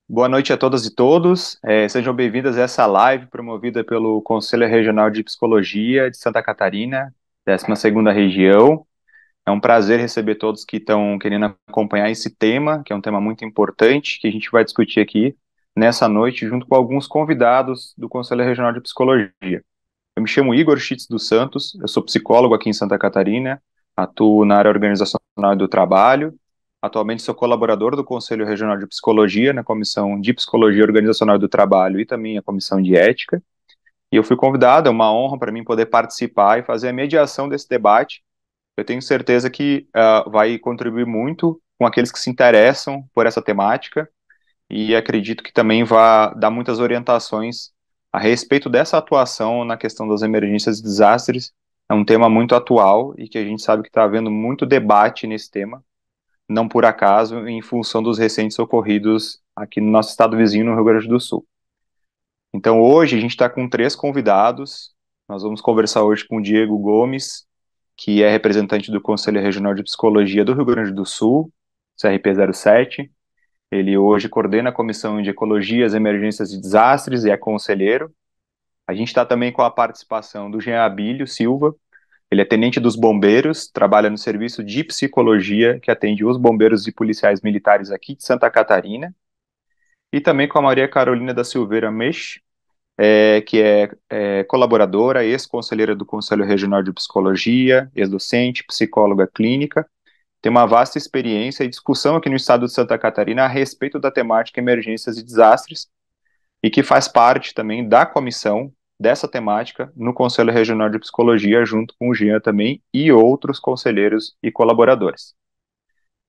Boa noite a todas e todos. Sejam bem-vindas a essa live promovida pelo Conselho Regional de Psicologia de Santa Catarina, 12ª região. É um prazer receber todos que estão querendo acompanhar esse tema, que é um tema muito importante, que a gente vai discutir aqui nessa noite, junto com alguns convidados do Conselho Regional de Psicologia. Eu me chamo Igor Schitz dos Santos, eu sou psicólogo aqui em Santa Catarina, atuo na área organizacional e do trabalho. Atualmente sou colaborador do Conselho Regional de Psicologia, na Comissão de Psicologia Organizacional e do Trabalho e também a Comissão de Ética. E eu fui convidado, é uma honra para mim poder participar e fazer a mediação desse debate. Eu tenho certeza que vai contribuir muito com aqueles que se interessam por essa temática e acredito que também vai dar muitas orientações a respeito dessa atuação na questão das emergências e desastres. É um tema muito atual e que a gente sabe que está havendo muito debate nesse tema, não por acaso, em função dos recentes ocorridos aqui no nosso estado vizinho, no Rio Grande do Sul. Então, hoje, a gente está com três convidados. Nós vamos conversar hoje com o Diego Gomes, que é representante do Conselho Regional de Psicologia do Rio Grande do Sul, CRP 07. Ele hoje coordena a Comissão de Ecologias, Emergências e Desastres e é conselheiro. A gente está também com a participação do Jean Abílio Silva. Ele é tenente dos bombeiros, trabalha no serviço de psicologia que atende os bombeiros e policiais militares aqui de Santa Catarina. E também com a Maria Carolina da Silveira Meix, que é colaboradora, ex-conselheira do Conselho Regional de Psicologia, ex-docente, psicóloga clínica. Tem uma vasta experiência e discussão aqui no estado de Santa Catarina a respeito da temática emergências e desastres, e que faz parte também da comissão dessa temática no Conselho Regional de Psicologia, junto com o Jean também e outros conselheiros e colaboradores.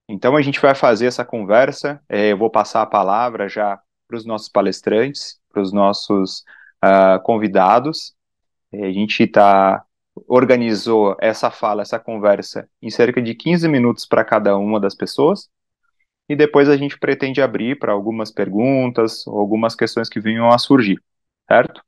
Então a gente vai fazer essa conversa, eu vou passar a palavra já para os nossos palestrantes, para os nossos convidados. A gente organizou essa fala, essa conversa em cerca de 15 minutos para cada uma das pessoas, e depois a gente pretende abrir para algumas perguntas ou algumas questões que venham a surgir, certo?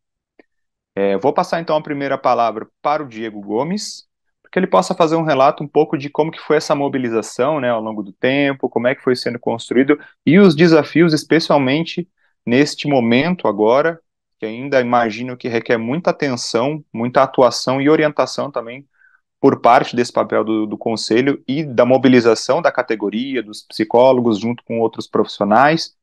Vou passar então a primeira palavra para o Diego Gomes, para que ele possa fazer um relato um pouco de como que foi essa mobilização, né, ao longo do tempo, como é que foi sendo construído e os desafios, especialmente neste momento agora, que ainda imagino que requer muita atenção, muita atuação e orientação também por parte desse papel do conselho e da mobilização da categoria, dos psicólogos, junto com outros profissionais,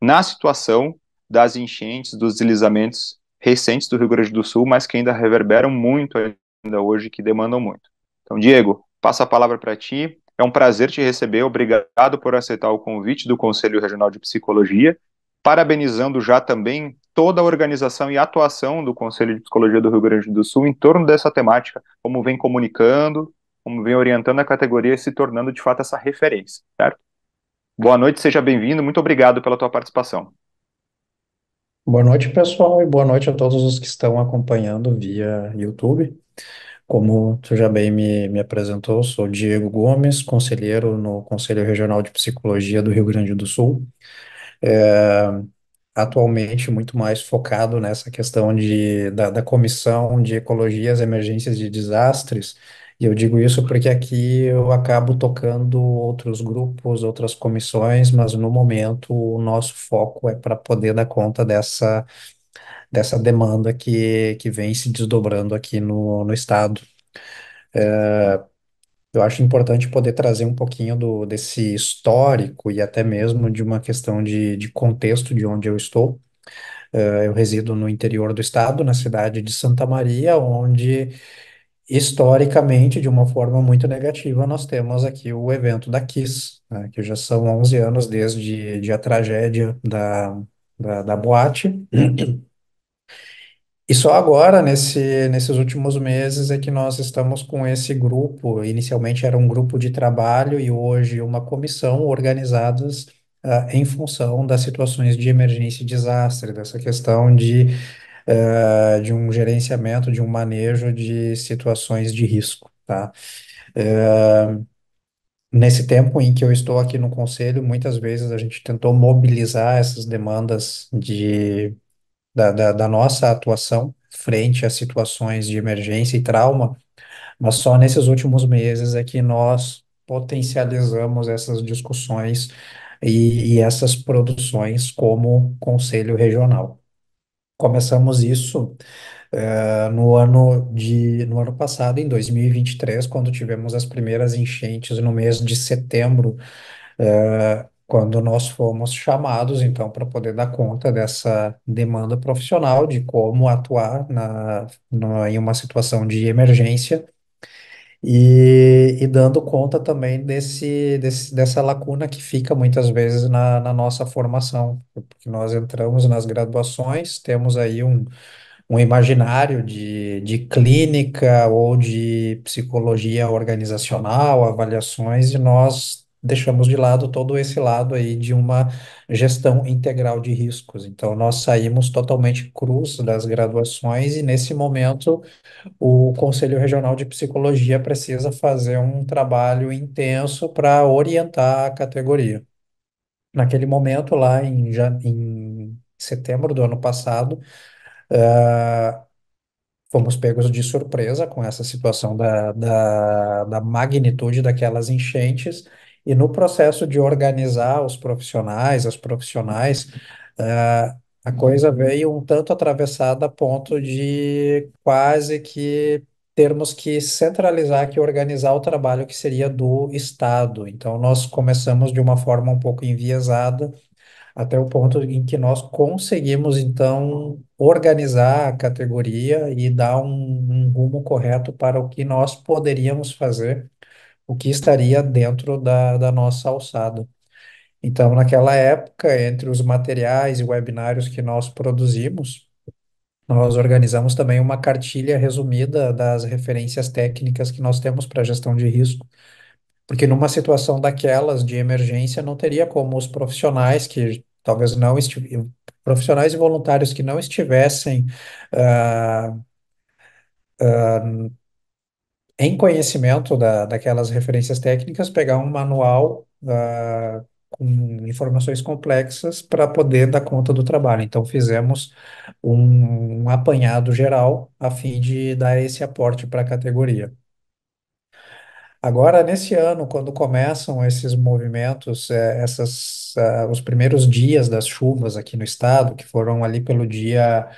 na situação das enchentes, dos deslizamentos recentes do Rio Grande do Sul, mas que ainda reverberam muito ainda hoje, que demandam muito. Então, Diego, passo a palavra para ti. É um prazer te receber. Obrigado por aceitar o convite do Conselho Regional de Psicologia. Parabenizando já também toda a organização e atuação do Conselho de Psicologia do Rio Grande do Sul em torno dessa temática, como vem comunicando, como vem orientando a categoria e se tornando de fato essa referência, certo? Boa noite, seja bem-vindo. Muito obrigado pela tua participação. Boa noite, pessoal, e boa noite a todos os que estão acompanhando via YouTube. Como tu já bem me apresentou, sou Diego Gomes, conselheiro no Conselho Regional de Psicologia do Rio Grande do Sul. É, atualmente, muito mais focado nessa questão da Comissão de Ecologias, Emergências e Desastres. E eu digo isso porque aqui eu acabo tocando outros grupos, outras comissões, mas no momento o nosso foco é para poder dar conta dessa demanda que vem se desdobrando aqui no estado. Eu acho importante poder trazer um pouquinho desse histórico e até mesmo de uma questão de contexto de onde eu estou. Eu resido no interior do estado, na cidade de Santa Maria, onde, historicamente, de uma forma muito negativa, nós temos aqui o evento da Kiss, né, que já são 11 anos desde a tragédia da boate. E só agora, nesses últimos meses, é que nós estamos com esse grupo. Inicialmente era um grupo de trabalho e hoje uma comissão organizadas em função das situações de emergência e desastre, dessa questão de um gerenciamento, de um manejo de situações de risco, tá? Nesse tempo em que eu estou aqui no conselho, muitas vezes a gente tentou mobilizar essas demandas da nossa atuação frente a situações de emergência e trauma, mas só nesses últimos meses é que nós potencializamos essas discussões e essas produções como conselho regional. Começamos isso no ano passado, em 2023, quando tivemos as primeiras enchentes no mês de setembro, quando nós fomos chamados, então, para poder dar conta dessa demanda profissional, de como atuar em uma situação de emergência e dando conta também dessa lacuna que fica muitas vezes na nossa formação, porque nós entramos nas graduações, temos aí um imaginário de clínica ou de psicologia organizacional, avaliações, e nós deixamos de lado todo esse lado aí de uma gestão integral de riscos. Então, nós saímos totalmente crus das graduações e, nesse momento, o Conselho Regional de Psicologia precisa fazer um trabalho intenso para orientar a categoria. Naquele momento, lá em setembro do ano passado, fomos pegos de surpresa com essa situação da magnitude daquelas enchentes, e no processo de organizar os profissionais, as profissionais, a coisa veio um tanto atravessada a ponto de quase que termos que centralizar, que organizar o trabalho que seria do Estado. Então, nós começamos de uma forma um pouco enviesada até o ponto em que nós conseguimos, então, organizar a categoria e dar um rumo correto para o que nós poderíamos fazer, o que estaria dentro da nossa alçada. Então, naquela época, entre os materiais e webinários que nós produzimos, nós organizamos também uma cartilha resumida das referências técnicas que nós temos para gestão de risco, porque numa situação daquelas de emergência não teria como os profissionais que talvez não estivessem, profissionais e voluntários que não estivessem ah, em conhecimento daquelas referências técnicas, pegar um manual com informações complexas para poder dar conta do trabalho. Então fizemos um apanhado geral a fim de dar esse aporte para a categoria. Agora, nesse ano, quando começam esses movimentos, os primeiros dias das chuvas aqui no estado, que foram ali pelo dia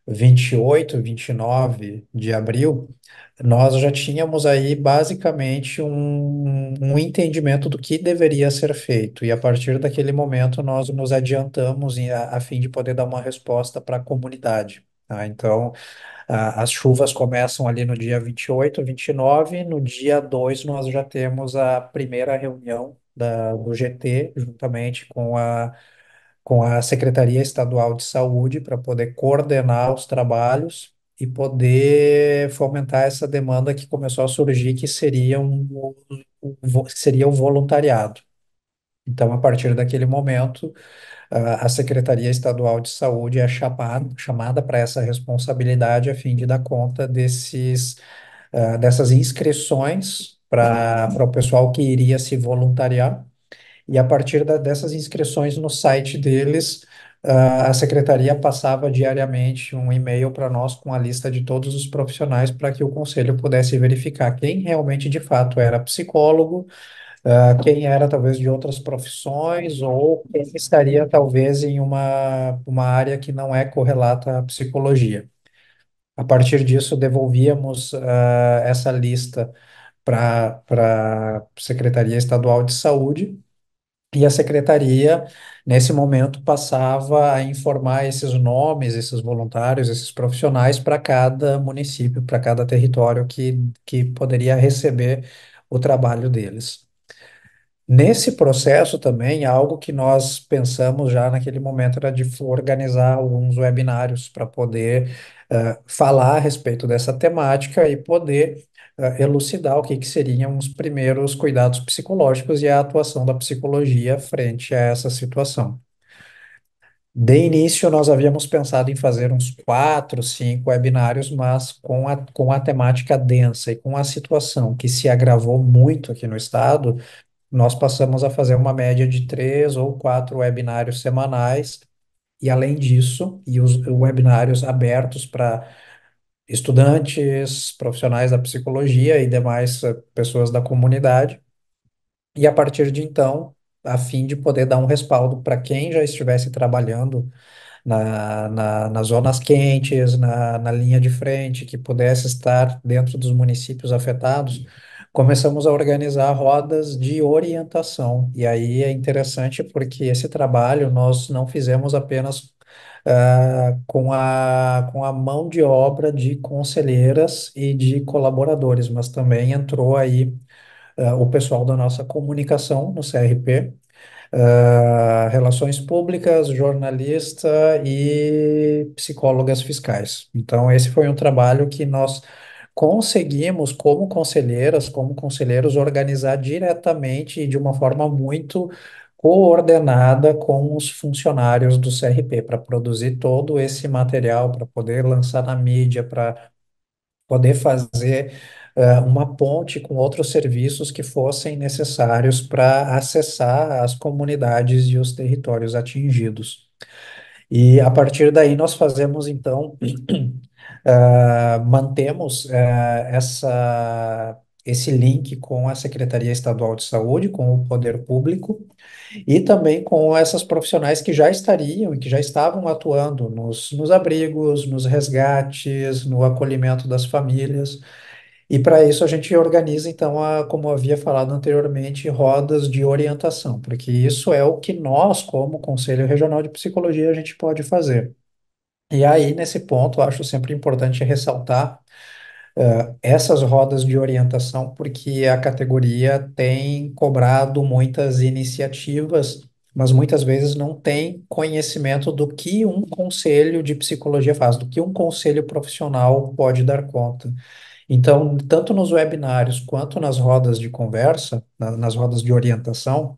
28, 29 de abril, nós já tínhamos aí basicamente um entendimento do que deveria ser feito. E a partir daquele momento, nós nos adiantamos a fim de poder dar uma resposta para a comunidade. Tá? Então, as chuvas começam ali no dia 28, 29. No dia 2 nós já temos a primeira reunião do GT, juntamente com a Secretaria Estadual de Saúde, para poder coordenar os trabalhos e poder fomentar essa demanda que começou a surgir, que seria seria o voluntariado. Então, a partir daquele momento, a Secretaria Estadual de Saúde é chamada para essa responsabilidade a fim de dar conta dessas inscrições para o pessoal que iria se voluntariar. E a partir dessas inscrições no site deles, a secretaria passava diariamente um e-mail para nós com a lista de todos os profissionais para que o conselho pudesse verificar quem realmente de fato era psicólogo, quem era talvez de outras profissões ou quem estaria talvez em uma área que não é correlata à psicologia. A partir disso, devolvíamos essa lista para a Secretaria Estadual de Saúde, e a secretaria, nesse momento, passava a informar esses nomes, esses voluntários, esses profissionais para cada município, para cada território que poderia receber o trabalho deles. Nesse processo também, algo que nós pensamos já naquele momento era de organizar alguns webinários para poder falar a respeito dessa temática e poder elucidar o que seriam os primeiros cuidados psicológicos e a atuação da psicologia frente a essa situação. De início, nós havíamos pensado em fazer uns 4, 5 webinários, mas com a temática densa e com a situação que se agravou muito aqui no estado, nós passamos a fazer uma média de 3 ou 4 webinários semanais, e além disso, e os webinários abertos para estudantes, profissionais da psicologia e demais pessoas da comunidade. E a partir de então, a fim de poder dar um respaldo para quem já estivesse trabalhando nas zonas quentes, na linha de frente, que pudesse estar dentro dos municípios afetados. Começamos a organizar rodas de orientação. E aí é interessante porque esse trabalho nós não fizemos apenas com a mão de obra de conselheiras e de colaboradores, mas também entrou aí o pessoal da nossa comunicação no CRP, relações públicas, jornalista e psicólogas fiscais. Então, esse foi um trabalho que nós conseguimos, como conselheiras, como conselheiros, organizar diretamente e de uma forma muito coordenada com os funcionários do CRP, para produzir todo esse material, para poder lançar na mídia, para poder fazer uma ponte com outros serviços que fossem necessários para acessar as comunidades e os territórios atingidos. E a partir daí nós fazemos então, mantemos esse link com a Secretaria Estadual de Saúde, com o poder público e também com essas profissionais que já estariam e que já estavam atuando nos abrigos, nos resgates, no acolhimento das famílias. E para isso a gente organiza, então, como eu havia falado anteriormente, rodas de orientação, porque isso é o que nós, como Conselho Regional de Psicologia, a gente pode fazer. E aí, nesse ponto, eu acho sempre importante ressaltar essas rodas de orientação, porque a categoria tem cobrado muitas iniciativas, mas muitas vezes não tem conhecimento do que um conselho de psicologia faz, do que um conselho profissional pode dar conta. Então, tanto nos webinários quanto nas rodas de conversa, nas rodas de orientação,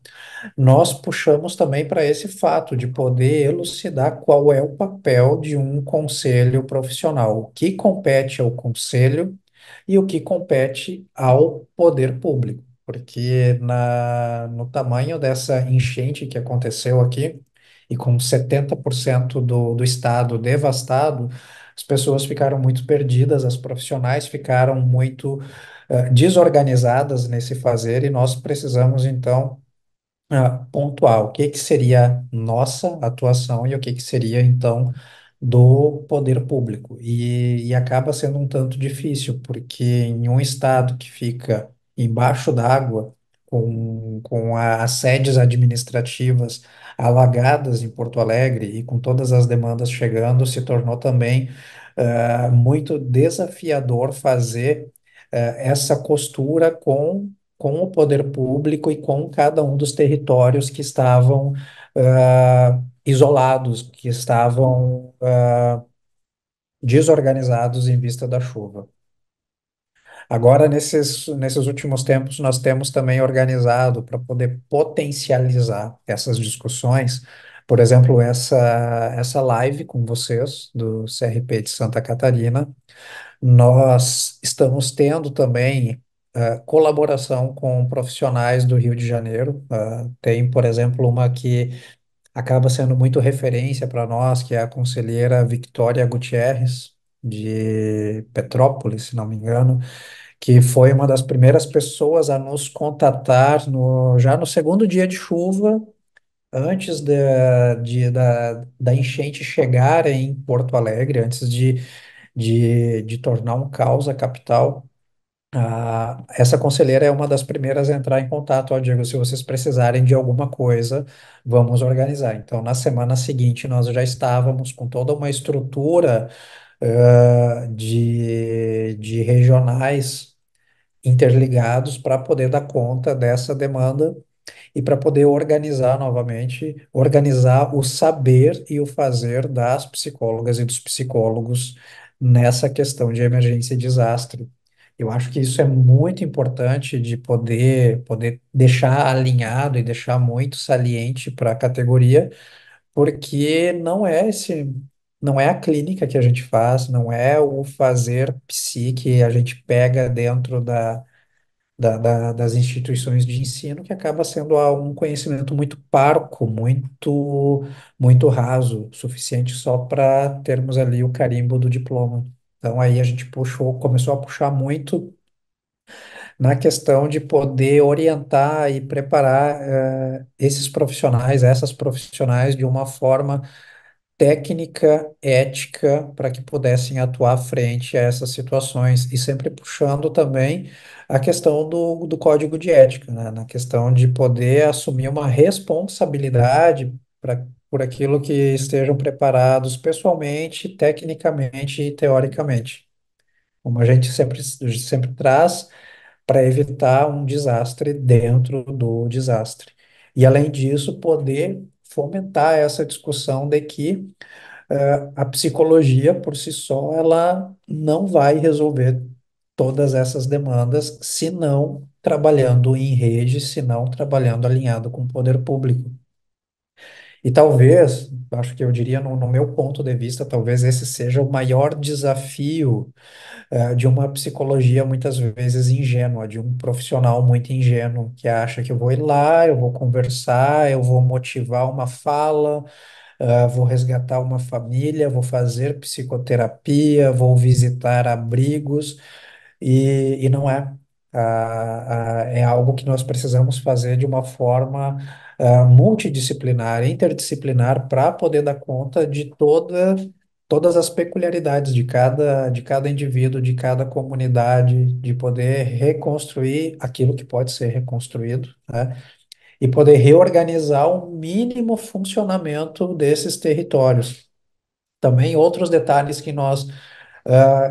nós puxamos também para esse fato de poder elucidar qual é o papel de um conselho profissional, o que compete ao conselho e o que compete ao poder público. Porque no tamanho dessa enchente que aconteceu aqui, e com 70% do estado devastado, as pessoas ficaram muito perdidas, as profissionais ficaram muito desorganizadas nesse fazer, e nós precisamos, então, pontuar o que que seria nossa atuação e o que que seria, então, do poder público. E acaba sendo um tanto difícil, porque em um estado que fica embaixo d'água, com as sedes administrativas alagadas em Porto Alegre e com todas as demandas chegando, se tornou também muito desafiador fazer essa costura com o poder público e com cada um dos territórios que estavam isolados, que estavam desorganizados em vista da chuva. Agora, nesses últimos tempos, nós temos também organizado para poder potencializar essas discussões, por exemplo, essa live com vocês, do CRP de Santa Catarina. Nós estamos tendo também colaboração com profissionais do Rio de Janeiro. Tem, por exemplo, uma que acaba sendo muito referência para nós, que é a conselheira Victoria Gutierrez, de Petrópolis, se não me engano, que foi uma das primeiras pessoas a nos contatar já no segundo dia de chuva, antes da enchente chegar em Porto Alegre, antes de tornar um caos a capital. Essa conselheira é uma das primeiras a entrar em contato. Ó, Diego, se vocês precisarem de alguma coisa, vamos organizar. Então, na semana seguinte, nós já estávamos com toda uma estrutura de regionais interligados para poder dar conta dessa demanda e para poder organizar novamente, organizar o saber e o fazer das psicólogas e dos psicólogos nessa questão de emergência e desastre. Eu acho que isso é muito importante de poder deixar alinhado e deixar muito saliente para a categoria, porque não é a clínica que a gente faz, não é o fazer psi que a gente pega dentro das instituições de ensino, que acaba sendo um conhecimento muito parco, muito raso, suficiente só para termos ali o carimbo do diploma. Então aí a gente começou a puxar muito na questão de poder orientar e preparar esses profissionais, essas profissionais, de uma forma técnica, ética, para que pudessem atuar frente a essas situações, e sempre puxando também a questão do código de ética, né? Na questão de poder assumir uma responsabilidade por aquilo que estejam preparados pessoalmente, tecnicamente e teoricamente. Como a gente sempre traz, para evitar um desastre dentro do desastre. E, além disso, poder fomentar essa discussão de que a psicologia, por si só, ela não vai resolver todas essas demandas se não trabalhando em rede, se não trabalhando alinhado com o poder público. E talvez, acho que eu diria, no meu ponto de vista, talvez esse seja o maior desafio de uma psicologia muitas vezes ingênua, de um profissional muito ingênuo que acha que eu vou ir lá, eu vou conversar, eu vou motivar uma fala, vou resgatar uma família, vou fazer psicoterapia, vou visitar abrigos, e não é. É algo que nós precisamos fazer de uma forma multidisciplinar, interdisciplinar, para poder dar conta de todas as peculiaridades de cada indivíduo, de cada comunidade, de poder reconstruir aquilo que pode ser reconstruído, né? E poder reorganizar o mínimo funcionamento desses territórios. Também outros detalhes que nós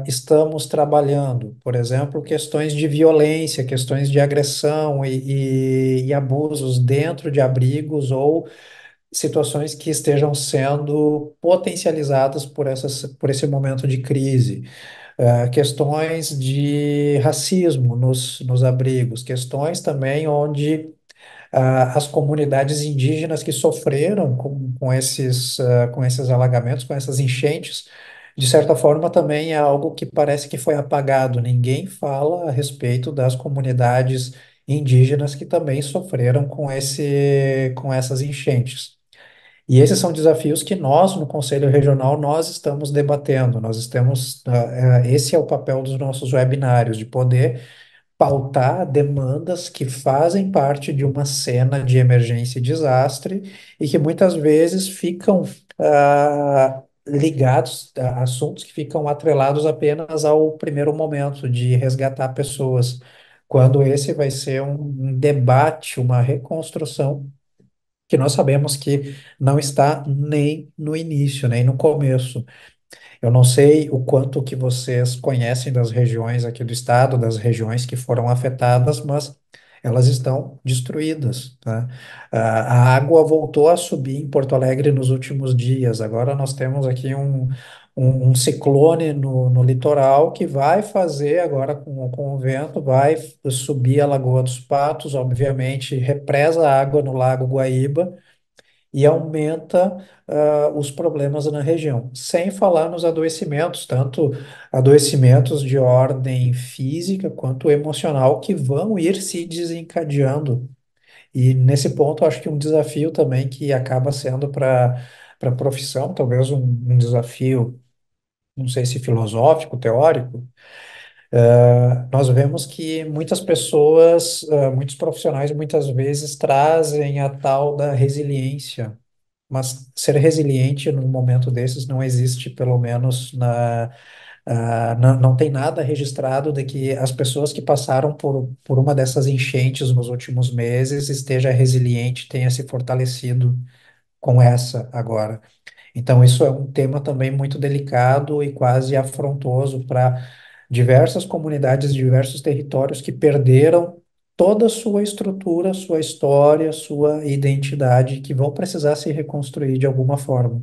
estamos trabalhando, por exemplo, questões de violência, questões de agressão e abusos dentro de abrigos, ou situações que estejam sendo potencializadas por esse momento de crise. Questões de racismo nos abrigos, questões também onde as comunidades indígenas que sofreram com esses alagamentos, com essas enchentes, de certa forma também é algo que parece que foi apagado. Ninguém fala a respeito das comunidades indígenas que também sofreram com essas enchentes. E esses são desafios que nós, no Conselho Regional, nós estamos debatendo. Esse é o papel dos nossos webinários, de poder pautar demandas que fazem parte de uma cena de emergência e desastre, e que muitas vezes ficam ligados a assuntos que ficam atrelados apenas ao primeiro momento de resgatar pessoas, quando esse vai ser um debate, uma reconstrução que nós sabemos que não está nem no início, nem no começo. Eu não sei o quanto que vocês conhecem das regiões aqui do estado, das regiões que foram afetadas, mas elas estão destruídas, tá? A água voltou a subir em Porto Alegre nos últimos dias. Agora nós temos aqui um ciclone no litoral que vai fazer, agora com o vento, vai subir a Lagoa dos Patos, obviamente represa a água no Lago Guaíba e aumenta os problemas na região. Sem falar nos adoecimentos, tanto adoecimentos de ordem física quanto emocional, que vão ir se desencadeando. E nesse ponto, acho que um desafio também que acaba sendo para a profissão, talvez um desafio, não sei se filosófico, teórico. Nós vemos que muitas pessoas, muitos profissionais, muitas vezes trazem a tal da resiliência, mas ser resiliente num momento desses não existe, pelo menos não tem nada registrado de que as pessoas que passaram por uma dessas enchentes nos últimos meses esteja resiliente, tenha se fortalecido com essa agora. Então, isso é um tema também muito delicado e quase afrontoso para diversas comunidades, diversos territórios que perderam toda a sua estrutura, sua história, sua identidade, que vão precisar se reconstruir de alguma forma.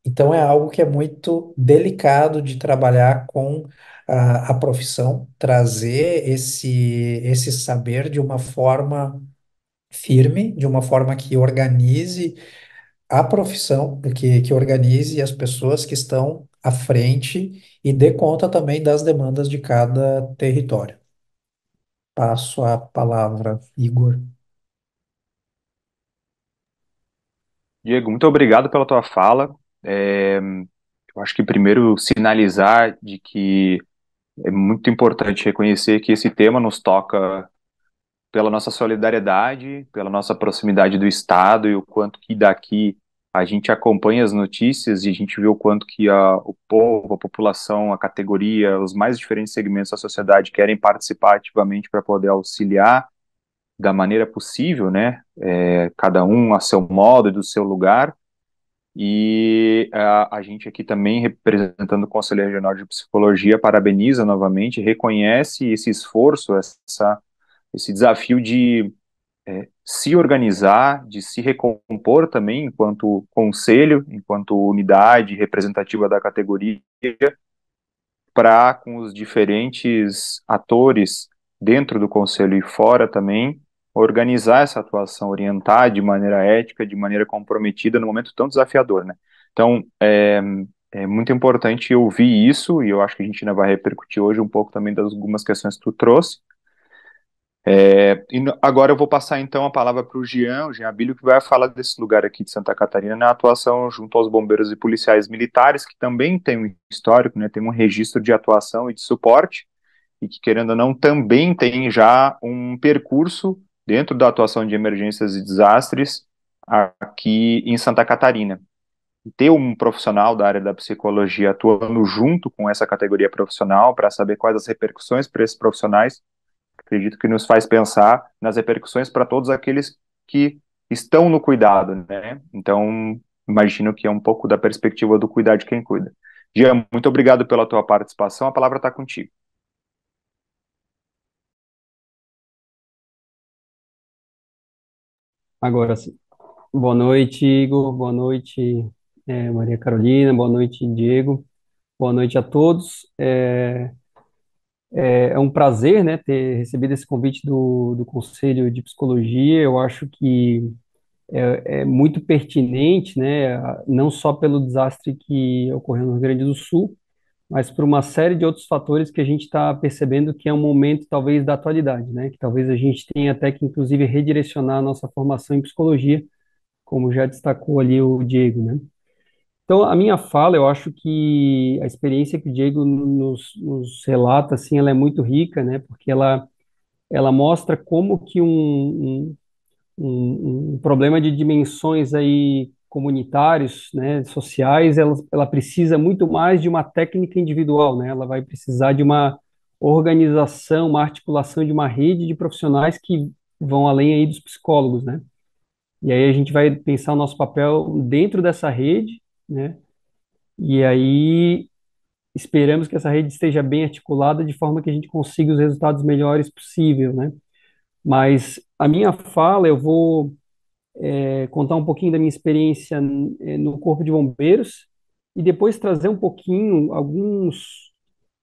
Então, é algo que é muito delicado de trabalhar com a profissão, trazer esse saber de uma forma firme, de uma forma que organize a profissão, que organize as pessoas que estão à frente e dê conta também das demandas de cada território. Passo a palavra, Igor. Diego, muito obrigado pela tua fala. Eu acho que primeiro sinalizar de que É muito importante reconhecer que esse tema nos toca pela nossa solidariedade, pela nossa proximidade do Estado e o quanto que daqui a gente acompanha as notícias e a gente vê o quanto que o povo, a população, a categoria, os mais diferentes segmentos da sociedade querem participar ativamente para poder auxiliar da maneira possível, né? Cada um a seu modo e do seu lugar. E a gente aqui também, representando o Conselho Regional de Psicologia, parabeniza novamente, reconhece esse esforço, esse desafio de se organizar, de se recompor também enquanto conselho, enquanto unidade representativa da categoria, para com os diferentes atores dentro do conselho e fora também organizar essa atuação, orientar de maneira ética, de maneira comprometida no momento tão desafiador, né? Então, é muito importante ouvir isso e eu acho que a gente ainda vai repercutir hoje um pouco também das algumas questões que tu trouxe. Agora eu vou passar então a palavra para o Jean Abílio, que vai falar desse lugar aqui de Santa Catarina na atuação junto aos bombeiros e policiais militares, que também tem um histórico, né, tem um registro de atuação e de suporte, e que, querendo ou não, também tem já um percurso dentro da atuação de emergências e desastres aqui em Santa Catarina. E ter um profissional da área da psicologia atuando junto com essa categoria profissional para saber quais as repercussões para esses profissionais, acredito que nos faz pensar nas repercussões para todos aqueles que estão no cuidado, né? Então, imagino que é um pouco da perspectiva do cuidar de quem cuida. Jean, muito obrigado pela tua participação, a palavra está contigo. Agora sim. Boa noite, Igor. Boa noite, Maria Carolina. Boa noite, Diego. Boa noite a todos. É um prazer, né, ter recebido esse convite do Conselho de Psicologia. Eu acho que é muito pertinente, né, não só pelo desastre que ocorreu no Rio Grande do Sul, mas por uma série de outros fatores que a gente está percebendo que é um momento, talvez, da atualidade, né, que talvez a gente tenha até que, inclusive, redirecionar a nossa formação em psicologia, como já destacou ali o Diego, né? Então, a minha fala, eu acho que a experiência que o Diego nos relata, assim, ela é muito rica, né? Porque ela mostra como que um problema de dimensões aí comunitários, né, sociais, ela precisa muito mais de uma técnica individual, né? Ela vai precisar de uma organização, uma articulação de uma rede de profissionais que vão além aí dos psicólogos, né? E aí a gente vai pensar o nosso papel dentro dessa rede, né? E aí esperamos que essa rede esteja bem articulada de forma que a gente consiga os resultados melhores possível, né? Mas a minha fala, eu vou contar um pouquinho da minha experiência no Corpo de Bombeiros e depois trazer um pouquinho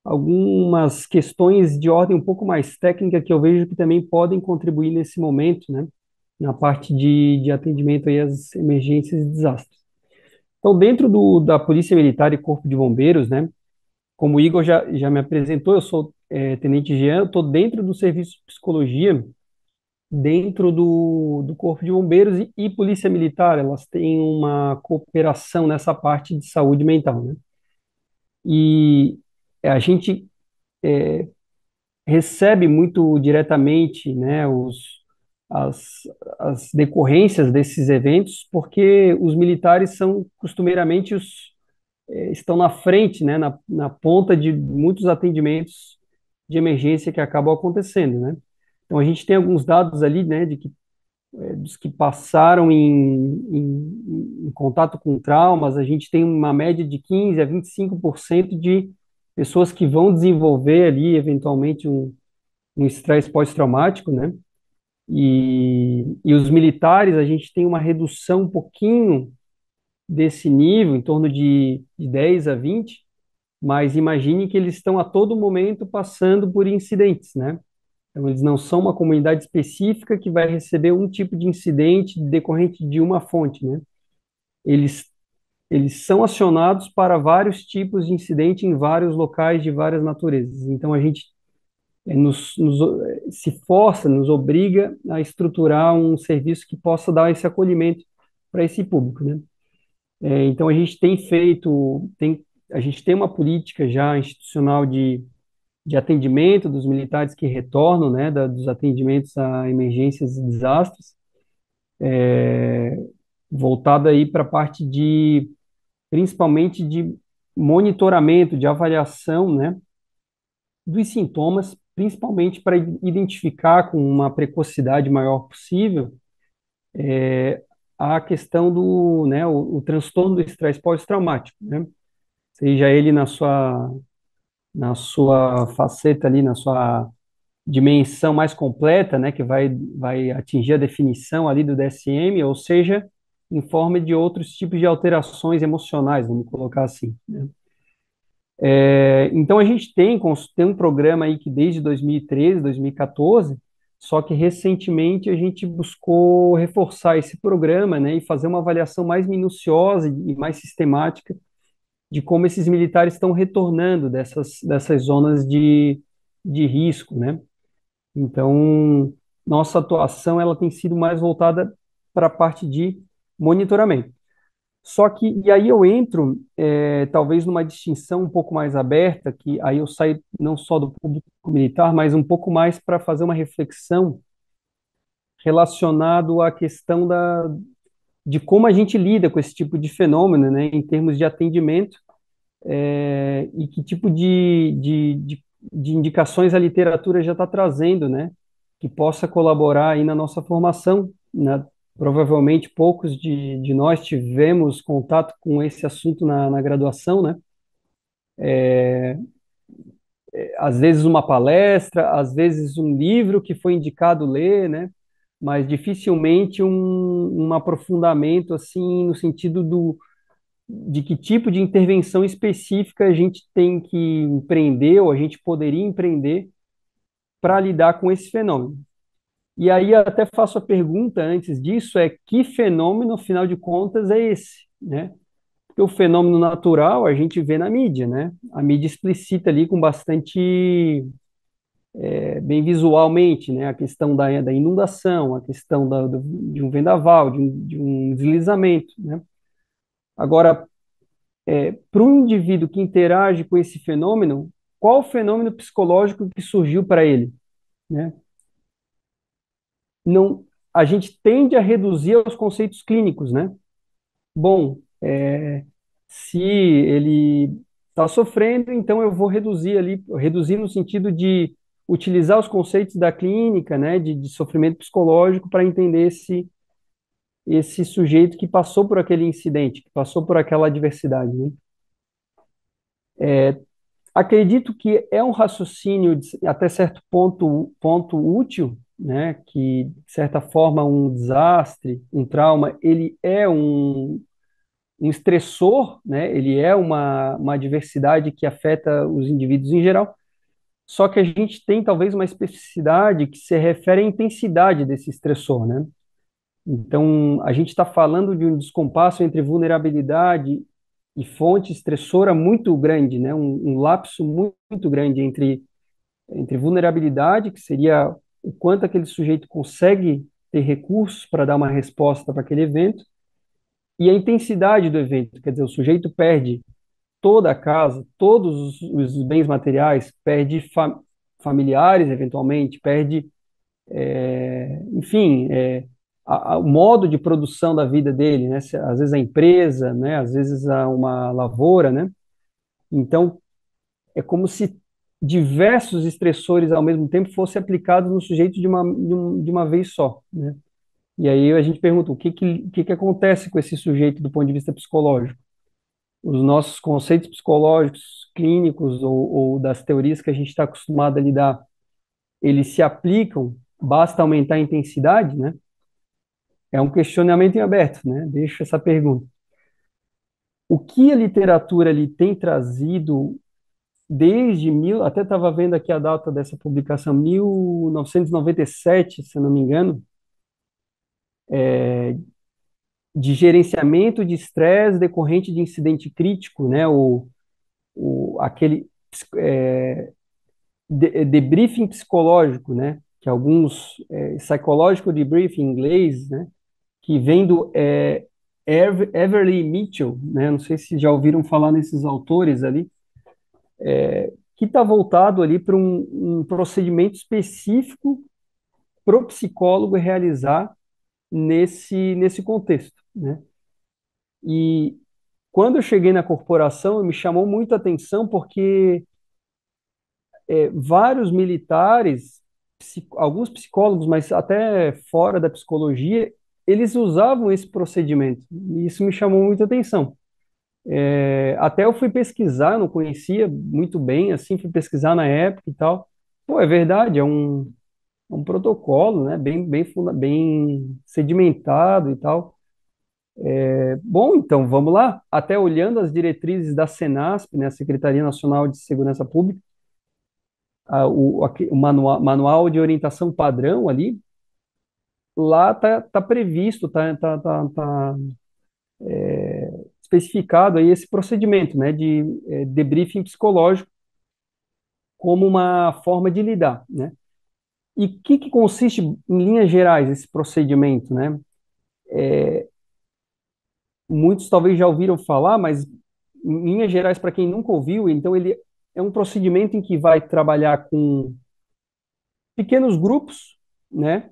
algumas questões de ordem um pouco mais técnica que eu vejo que também podem contribuir nesse momento, né? Na parte de atendimento aí às emergências e desastres. Então, dentro da Polícia Militar e Corpo de Bombeiros, né, como o Igor já me apresentou, eu sou Tenente Jean, estou dentro do serviço de psicologia, dentro do Corpo de Bombeiros e Polícia Militar, elas têm uma cooperação nessa parte de saúde mental, né? E a gente recebe muito diretamente, né, as, as decorrências desses eventos, porque os militares são costumeiramente estão na frente, né, na ponta de muitos atendimentos de emergência que acabam acontecendo, né? Então a gente tem alguns dados ali, né, dos que passaram em contato com traumas, a gente tem uma média de 15 a 25% de pessoas que vão desenvolver ali eventualmente um estresse pós-traumático, né? E os militares, a gente tem uma redução um pouquinho desse nível, em torno de 10 a 20, mas imagine que eles estão a todo momento passando por incidentes, né? Então, eles não são uma comunidade específica que vai receber um tipo de incidente decorrente de uma fonte, né? Eles, eles são acionados para vários tipos de incidente em vários locais de várias naturezas. Então, a gente se força, nos obriga a estruturar um serviço que possa dar esse acolhimento para esse público, né? Então, a gente tem feito, a gente tem uma política já institucional de atendimento dos militares que retornam, né, dos atendimentos a emergências e desastres, voltada aí para a parte de, principalmente de monitoramento, de avaliação, né, dos sintomas, principalmente para identificar com uma precocidade maior possível a questão do, né, o transtorno do estresse pós-traumático, né, seja ele na sua faceta ali, na sua dimensão mais completa, né, que vai atingir a definição ali do DSM, ou seja, em forma de outros tipos de alterações emocionais, vamos colocar assim, né? Então a gente tem um programa aí que desde 2013, 2014, só que recentemente a gente buscou reforçar esse programa, né, e fazer uma avaliação mais minuciosa e mais sistemática de como esses militares estão retornando dessas zonas de risco, né? Então, nossa atuação ela tem sido mais voltada para a parte de monitoramento. Só que, e aí eu entro, talvez numa distinção um pouco mais aberta, que aí eu saio não só do público militar, mas um pouco mais para fazer uma reflexão relacionado à questão de como a gente lida com esse tipo de fenômeno, né, em termos de atendimento, e que tipo de indicações a literatura já está trazendo, né, que possa colaborar aí na nossa formação, né? Provavelmente poucos de nós tivemos contato com esse assunto na graduação, né? Às vezes uma palestra, às vezes um livro que foi indicado ler, né? Mas dificilmente um aprofundamento assim no sentido de que tipo de intervenção específica a gente tem que empreender ou a gente poderia empreender para lidar com esse fenômeno. E aí até faço a pergunta antes disso, que fenômeno, afinal de contas, é esse, né? Porque o fenômeno natural a gente vê na mídia, né? A mídia explicita ali com bastante, bem visualmente, né? A questão da inundação, a questão de um vendaval, de um deslizamento, né? Agora, para um indivíduo que interage com esse fenômeno, qual o fenômeno psicológico que surgiu para ele, né? Não, a gente tende a reduzir aos conceitos clínicos, né? Bom, se ele está sofrendo, então eu vou reduzir ali, reduzir no sentido de utilizar os conceitos da clínica, né, de sofrimento psicológico para entender esse sujeito que passou por aquele incidente, que passou por aquela adversidade, né? Acredito que é um raciocínio até certo ponto útil, né, que de certa forma um desastre, um trauma, ele é um estressor, né? Ele é uma adversidade que afeta os indivíduos em geral, só que a gente tem talvez uma especificidade que se refere à intensidade desse estressor, né? Então, a gente está falando de um descompasso entre vulnerabilidade e fonte estressora muito grande, né? Um lapso muito grande entre vulnerabilidade, que seria o quanto aquele sujeito consegue ter recursos para dar uma resposta para aquele evento, e a intensidade do evento, quer dizer, o sujeito perde toda a casa, todos os bens materiais, perde familiares, eventualmente, perde, enfim, o modo de produção da vida dele, né? Às vezes a empresa, né? Às vezes uma lavoura, né? Então, é como se diversos estressores ao mesmo tempo fossem aplicados no sujeito de uma vez só, né? E aí a gente pergunta, o que acontece com esse sujeito do ponto de vista psicológico? Os nossos conceitos psicológicos, clínicos ou das teorias que a gente está acostumado a lidar, eles se aplicam, basta aumentar a intensidade, né? É um questionamento em aberto, né? Deixo essa pergunta. O que a literatura ali tem trazido até estava vendo aqui a data dessa publicação, 1997, se eu não me engano, de gerenciamento de estresse decorrente de incidente crítico, né? Aquele debriefing psicológico, né? Que alguns psychological debriefing em inglês, né? Que vem do Everly Mitchell, né? Não sei se já ouviram falar nesses autores ali, que está voltado ali para um procedimento específico para o psicólogo realizar nesse contexto, né? E quando eu cheguei na corporação, me chamou muito a atenção porque vários militares, alguns psicólogos, mas até fora da psicologia, eles usavam esse procedimento. E isso me chamou muita atenção. Até eu fui pesquisar, não conhecia muito bem, assim, fui pesquisar na época e tal. Pô, é verdade, é um protocolo, né, bem sedimentado e tal. Bom, então, vamos lá. Até olhando as diretrizes da Senasp, né, a Secretaria Nacional de Segurança Pública, o manual de orientação padrão ali, lá tá previsto, tá especificado aí esse procedimento, né, de debriefing psicológico como uma forma de lidar, né? E o que consiste, em linhas gerais, esse procedimento, né? Muitos talvez já ouviram falar, mas em linhas gerais, para quem nunca ouviu, então ele é um procedimento em que vai trabalhar com pequenos grupos, né?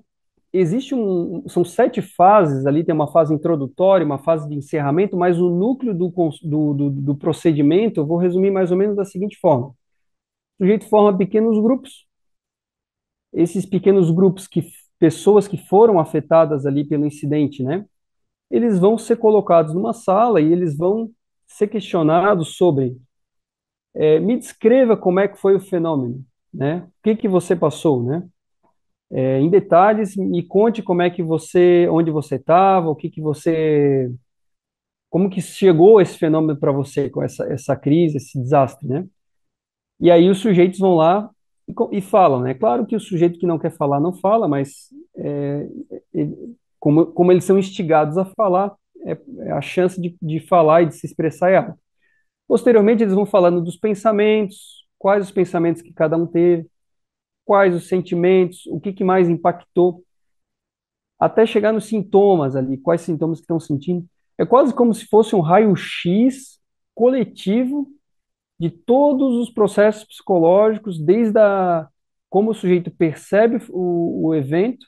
São 7 fases ali, tem uma fase introdutória, uma fase de encerramento, mas o núcleo do procedimento, eu vou resumir mais ou menos da seguinte forma. O sujeito forma pequenos grupos, esses pequenos grupos, pessoas que foram afetadas ali pelo incidente, né? Eles vão ser colocados numa sala e eles vão ser questionados sobre, me descreva como é que foi o fenômeno, né? O que você passou, né? Em detalhes, me conte como é que onde você estava, como que chegou esse fenômeno para você, com essa crise, esse desastre, né? E aí os sujeitos vão lá e falam, né? Claro que o sujeito que não quer falar não fala, mas como eles são instigados a falar, a chance de falar e de se expressar é alta. Posteriormente, eles vão falando dos pensamentos, quais os pensamentos que cada um teve, quais os sentimentos, o que mais impactou, até chegar nos sintomas ali, quais sintomas que estão sentindo. É quase como se fosse um raio-x coletivo de todos os processos psicológicos, como o sujeito percebe o evento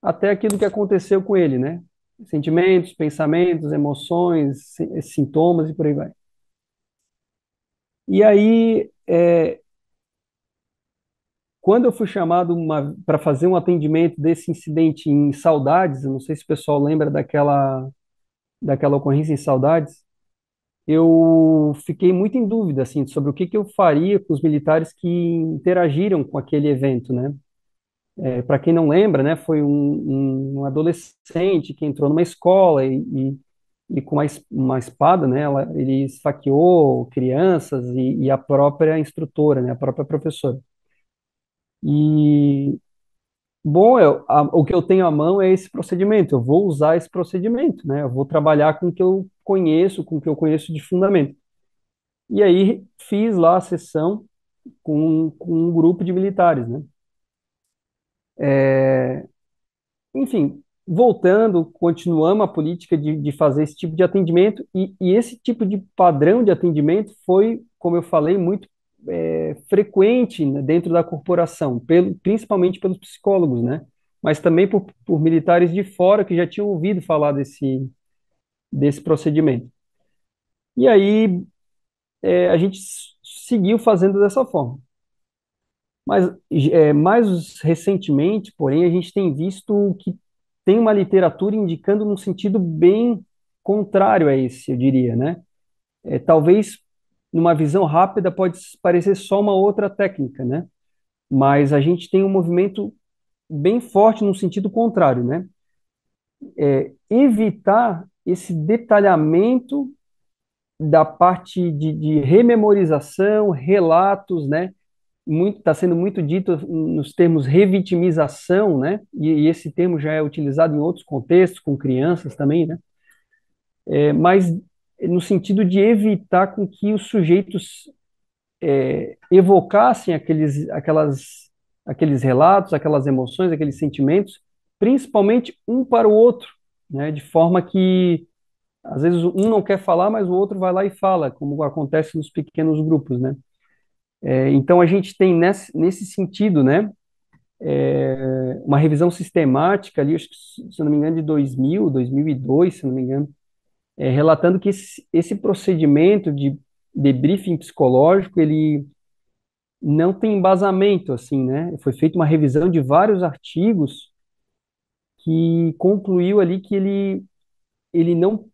até aquilo que aconteceu com ele, né? Sentimentos, pensamentos, emoções, sintomas e por aí vai. E aí, quando eu fui chamado para fazer um atendimento desse incidente em Saudades, eu não sei se o pessoal lembra daquela ocorrência em Saudades, eu fiquei muito em dúvida assim sobre o que eu faria com os militares que interagiram com aquele evento, né? Para quem não lembra, né, foi um adolescente que entrou numa escola e com uma espada, né, ele esfaqueou crianças e a própria instrutora, né, a própria professora. E, bom, o que eu tenho à mão é esse procedimento, eu vou usar esse procedimento, né, eu vou trabalhar com o que eu conheço, com o que eu conheço de fundamento. E aí fiz lá a sessão com um grupo de militares, né. Enfim, voltando, continuamos a política de fazer esse tipo de atendimento, e esse tipo de padrão de atendimento foi, como eu falei, muito frequente, né, dentro da corporação, principalmente pelos psicólogos, né? Mas também por militares de fora que já tinham ouvido falar desse procedimento. E aí a gente seguiu fazendo dessa forma. Mas mais recentemente, porém, a gente tem visto que tem uma literatura indicando num sentido bem contrário a esse, eu diria, né? Talvez numa visão rápida pode parecer só uma outra técnica, né? Mas a gente tem um movimento bem forte no sentido contrário, né? Evitar esse detalhamento da parte de rememorização, relatos, né? Está sendo muito dito nos termos revitimização, né? E esse termo já é utilizado em outros contextos, com crianças também, né? Mas no sentido de evitar com que os sujeitos evocassem aqueles relatos, aquelas emoções, aqueles sentimentos, principalmente um para o outro, né? De forma que às vezes um não quer falar, mas o outro vai lá e fala, como acontece nos pequenos grupos, né? Então, a gente tem nesse sentido, né, uma revisão sistemática ali, acho que, se eu não me engano, de 2002, se eu não me engano, relatando que esse procedimento de debriefing psicológico, ele não tem embasamento, assim, né? Foi feita uma revisão de vários artigos que concluiu ali que ele não,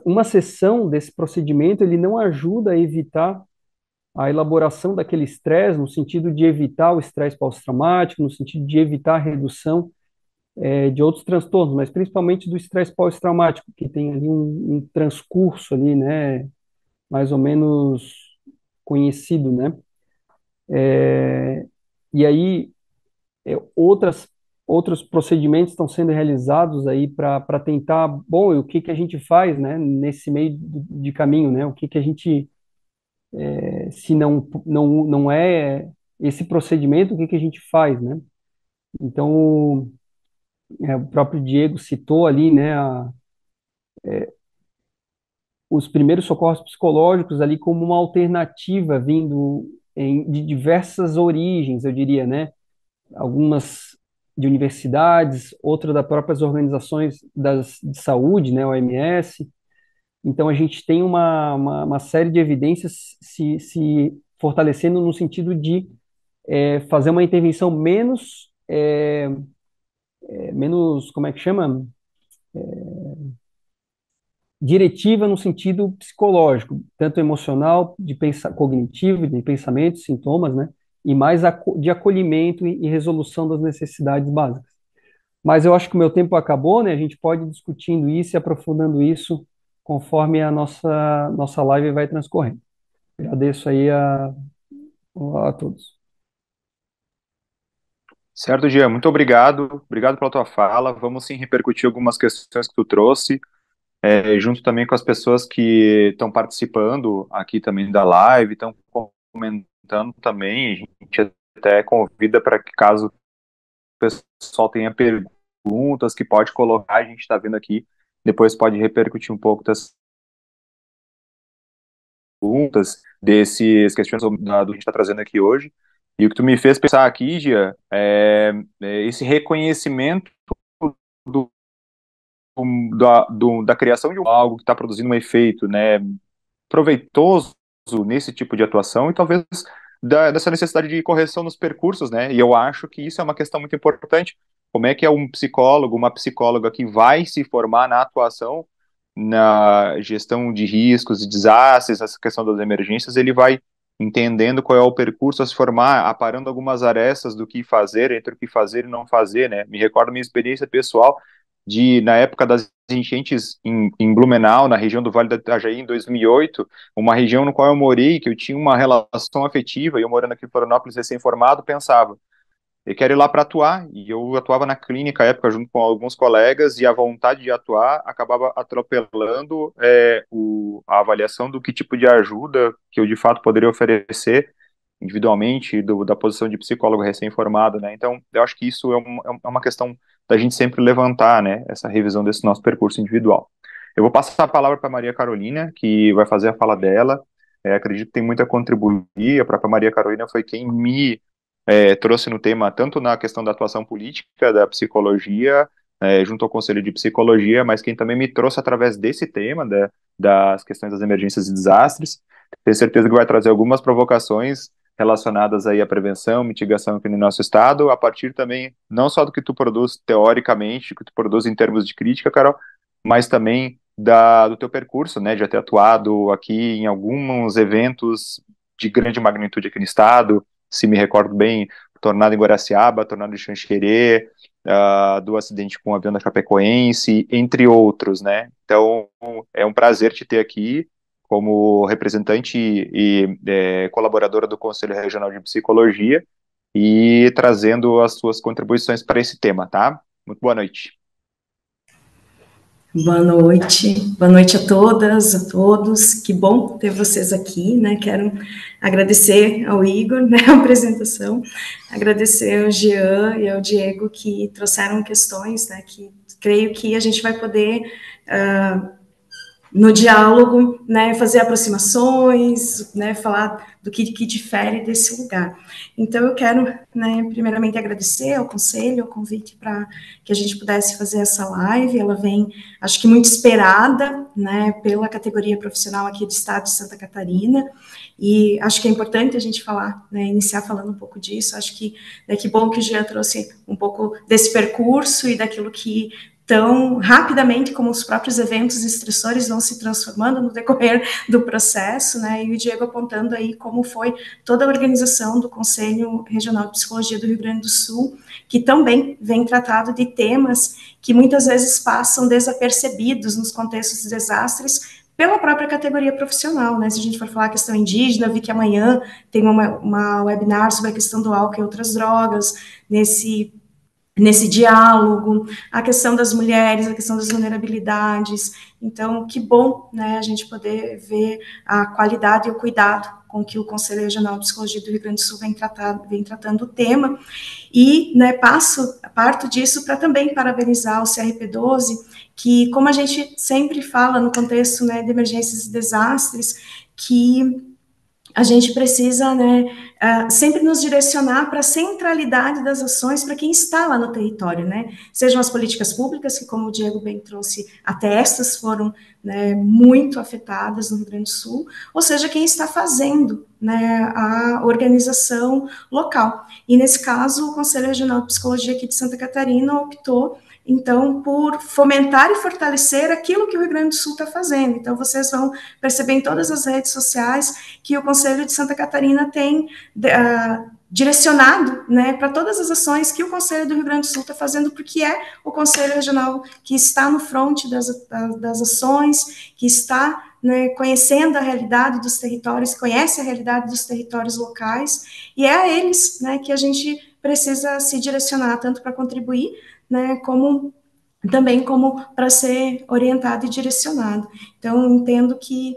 uma sessão desse procedimento, ele não ajuda a evitar a elaboração daquele estresse, no sentido de evitar o estresse pós-traumático, no sentido de evitar a redução de outros transtornos, mas principalmente do estresse pós-traumático, que tem ali um transcurso ali, né, mais ou menos conhecido, né? E aí, outras outros procedimentos estão sendo realizados aí para tentar, bom, e o que que a gente faz, né, nesse meio de caminho, né? O que que a gente, se não é esse procedimento, o que que a gente faz, né? Então, o próprio Diego citou ali, né, os primeiros socorros psicológicos ali como uma alternativa vindo de diversas origens, eu diria, né? Algumas de universidades, outras das próprias organizações de saúde, né, OMS. Então, a gente tem uma série de evidências se fortalecendo no sentido de fazer uma intervenção menos, como é que chama? Diretiva no sentido psicológico, tanto emocional, cognitivo, de pensamentos, sintomas, né? E mais de acolhimento e resolução das necessidades básicas. Mas eu acho que o meu tempo acabou, né? A gente pode ir discutindo isso e aprofundando isso conforme a nossa live vai transcorrendo. Agradeço aí a todos. Certo, Jean, muito obrigado. Obrigado pela tua fala. Vamos sim repercutir algumas questões que tu trouxe, junto também com as pessoas que estão participando aqui também da live, estão comentando também. A gente até convida para que, caso o pessoal tenha perguntas, que pode colocar, a gente está vendo aqui, depois pode repercutir um pouco das perguntas, desses questionamentos do que a gente está trazendo aqui hoje. E o que tu me fez pensar aqui, Gia, é esse reconhecimento do, da criação de algo que está produzindo um efeito, né, proveitoso nesse tipo de atuação e talvez dessa necessidade de correção nos percursos, né? E eu acho que isso é uma questão muito importante. Como é que é um psicólogo, uma psicóloga que vai se formar na atuação, na gestão de riscos e desastres, essa questão das emergências, ele vai entendendo qual é o percurso a se formar, aparando algumas arestas do que fazer, entre o que fazer e não fazer, né? Me recordo minha experiência pessoal na época das enchentes em Blumenau, na região do Vale do Itajaí, em 2008, uma região no qual eu morei, que eu tinha uma relação afetiva, e eu morando aqui em Florianópolis, recém-formado, pensava, eu quero ir lá para atuar, e eu atuava na clínica à época junto com alguns colegas, e a vontade de atuar acabava atropelando a avaliação do que tipo de ajuda que eu de fato poderia oferecer individualmente, da posição de psicólogo recém-formado, né? Então, eu acho que isso é uma questão da gente sempre levantar, né, essa revisão desse nosso percurso individual. Eu vou passar a palavra para Maria Carolina, que vai fazer a fala dela. Acredito que tem muito a contribuir. A própria Maria Carolina foi quem me trouxe no tema, tanto na questão da atuação política, da psicologia, junto ao Conselho de Psicologia, mas quem também me trouxe através desse tema, das questões das emergências e desastres. Tenho certeza que vai trazer algumas provocações relacionadas aí à prevenção, mitigação aqui no nosso estado, a partir também, não só do que tu produz teoricamente, do que tu produz em termos de crítica, Carol, mas também do teu percurso, né, de ter atuado aqui em alguns eventos de grande magnitude aqui no estado, se me recordo bem, tornado em Guaraciaba, tornado em Xanxerê, do acidente com o avião da Chapecoense, entre outros, né? Então, é um prazer te ter aqui como representante e colaboradora do Conselho Regional de Psicologia e trazendo as suas contribuições para esse tema, tá? Muito boa noite. Boa noite a todas, a todos, que bom ter vocês aqui, né, quero agradecer ao Igor, né, a apresentação, agradecer ao Jean e ao Diego que trouxeram questões, né, que creio que a gente vai poder no diálogo, né, fazer aproximações, né, falar do que difere desse lugar. Então, eu quero, né, primeiramente agradecer ao Conselho, o convite para que a gente pudesse fazer essa live. Ela vem, acho que muito esperada, né, pela categoria profissional aqui do Estado de Santa Catarina, e acho que é importante a gente falar, né, iniciar falando um pouco disso. Acho que, né, que bom que o Jean trouxe um pouco desse percurso e daquilo que tão rapidamente como os próprios eventos estressores vão se transformando no decorrer do processo, né, e o Diego apontando aí como foi toda a organização do Conselho Regional de Psicologia do Rio Grande do Sul, que também vem tratado de temas que muitas vezes passam desapercebidos nos contextos de desastres, pela própria categoria profissional, né, se a gente for falar a questão indígena, vi que amanhã tem uma webinar sobre a questão do álcool e outras drogas, nesse diálogo, a questão das mulheres, a questão das vulnerabilidades. Então, que bom, né, a gente poder ver a qualidade e o cuidado com que o Conselho Regional de Psicologia do Rio Grande do Sul vem tratando o tema, e, né, parto disso para também parabenizar o CRP12, que, como a gente sempre fala no contexto, né, de emergências e desastres, que a gente precisa, né, sempre nos direcionar para a centralidade das ações para quem está lá no território, né, sejam as políticas públicas, que, como o Diego bem trouxe, até estas foram, né, muito afetadas no Rio Grande do Sul, ou seja, quem está fazendo, né, a organização local. E, nesse caso, o Conselho Regional de Psicologia aqui de Santa Catarina optou, então, por fomentar e fortalecer aquilo que o Rio Grande do Sul está fazendo. Então, vocês vão perceber em todas as redes sociais que o Conselho de Santa Catarina tem direcionado, né, para todas as ações que o Conselho do Rio Grande do Sul está fazendo, porque é o Conselho Regional que está no fronte das ações, que está, né, conhecendo a realidade dos territórios, conhece a realidade dos territórios locais, e é a eles, né, que a gente precisa se direcionar, tanto para contribuir, né, como também como para ser orientado e direcionado. Então, entendo que